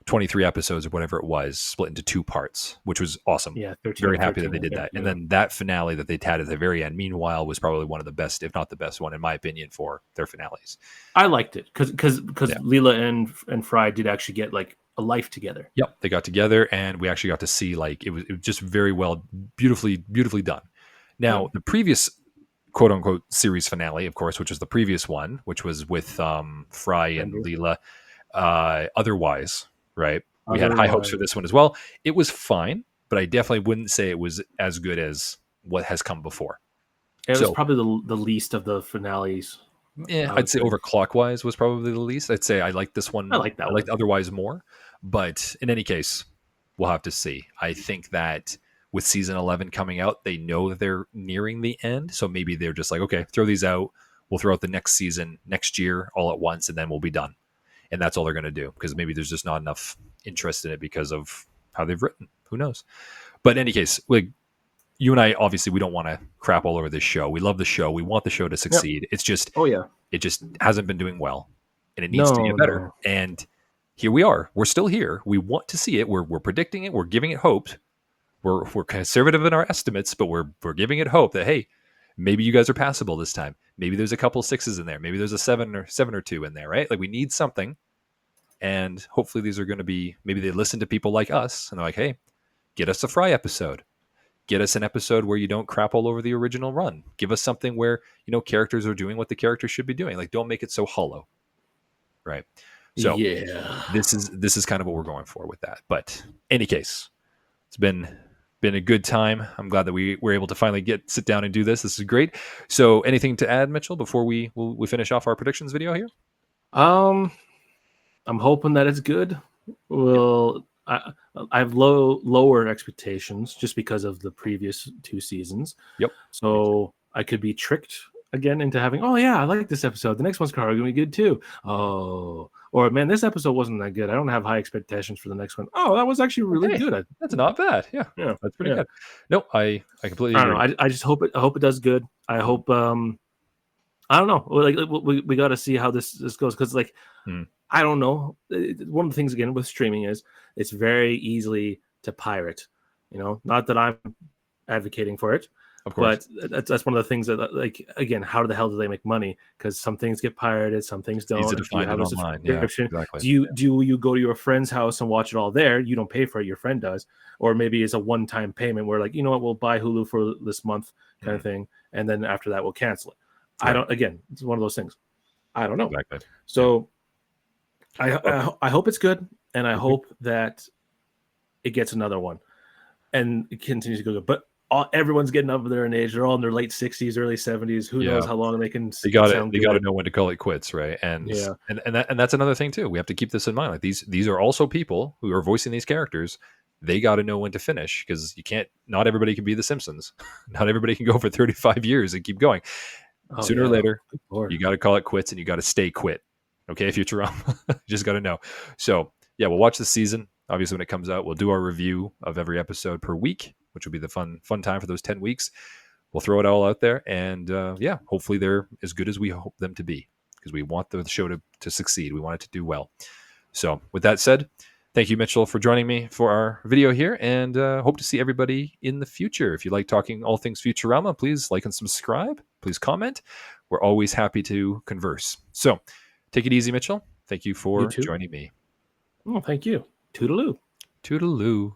23 episodes or whatever it was, split into 2 parts, which was awesome. Yeah, 13, very happy that they did that. And then that finale that they had at the very end, meanwhile, was probably one of the best, if not the best one, in my opinion, for their finales. I liked it because Leela and Fry did actually get like a life together. Yep, they got together, and we actually got to see like it was just very well, beautifully done. Now the previous quote unquote series finale, of course, which was the previous one, which was with Fry and Leela. Otherwise, right? We had high hopes for this one as well. It was fine, but I definitely wouldn't say it was as good as what has come before. It was probably the least of the finales. Yeah, I'd say Overclockwise was probably the least. I'd say I like this one. I like that. I liked Otherwise more. But in any case, we'll have to see. I think that with season 11 coming out, they know that they're nearing the end. So maybe they're just like, okay, throw these out. We'll throw out the next season next year all at once, and then we'll be done. And that's all they're going to do, because maybe there's just not enough interest in it because of how they've written. Who knows? But in any case, like you and I, obviously, we don't want to crap all over this show. We love the show. We want the show to succeed. Yep. It's just, it just hasn't been doing well, and it needs to get better. No. And here we are. We're still here. We want to see it. We're predicting it. We're giving it hope. We're conservative in our estimates, but we're giving it hope that, hey, maybe you guys are passable this time. Maybe there's a couple 6s in there. Maybe there's a 7 or 2 in there, right? Like we need something. And hopefully these are going to be, maybe they listen to people like us and they're like, hey, get us a Fry episode. Get us an episode where you don't crap all over the original run. Give us something where, characters are doing what the characters should be doing. Like, don't make it so hollow. Right. So this is kind of what we're going for with that. But in any case, it's been a good time. I'm glad that we were able to finally sit down and do this. This is great. So anything to add, Mitchell, before we finish off our predictions video here? I'm hoping that it's good. Well, I have lower expectations just because of the previous 2 seasons. Yep. So I could be tricked again into having, oh yeah, I like this episode. The next one's probably gonna be good too. Oh, or man, this episode wasn't that good. I don't have high expectations for the next one. Oh, that was actually really good. That's not bad. Yeah, that's pretty good. No, I completely agree. I don't know. I just hope it does good. I hope. I don't know. Like we got to see how this goes, because like I don't know. One of the things again with streaming is it's very easily to pirate. You know, not that I'm advocating for it, of course, but that's one of the things that, like, again, how the hell do they make money? Because some things get pirated, some things don't. Easy to find it online. Yeah, exactly. Do you go to your friend's house and watch it all there? You don't pay for it, your friend does. Or maybe it's a one-time payment where, like, you know what, we'll buy Hulu for this month kind of thing, and then after that we'll cancel it. Right. I don't. Again, it's one of those things. I don't know. Exactly. So I hope it's good, and I hope that it gets another one, and it continues to go good. But everyone's getting up there in age. They're all in their late 60s, early 70s. Who knows how long they can? They got to know when to call it quits, right? And and that's another thing too. We have to keep this in mind. Like these are also people who are voicing these characters. They got to know when to finish, because you can't. Not everybody can be The Simpsons. Not everybody can go for 35 years and keep going. Sooner or later, you got to call it quits, and you got to stay quit. Okay, Futurama, you just got to know. So yeah, we'll watch the season. Obviously, when it comes out, we'll do our review of every episode per week, which will be the fun time for those 10 weeks. We'll throw it all out there, and hopefully they're as good as we hope them to be, because we want the show to succeed. We want it to do well. So with that said, thank you, Mitchell, for joining me for our video here, and hope to see everybody in the future. If you like talking all things Futurama, please like and subscribe. Please comment. We're always happy to converse. So take it easy, Mitchell. Thank you for joining me. Oh, thank you. Toodaloo. Toodaloo.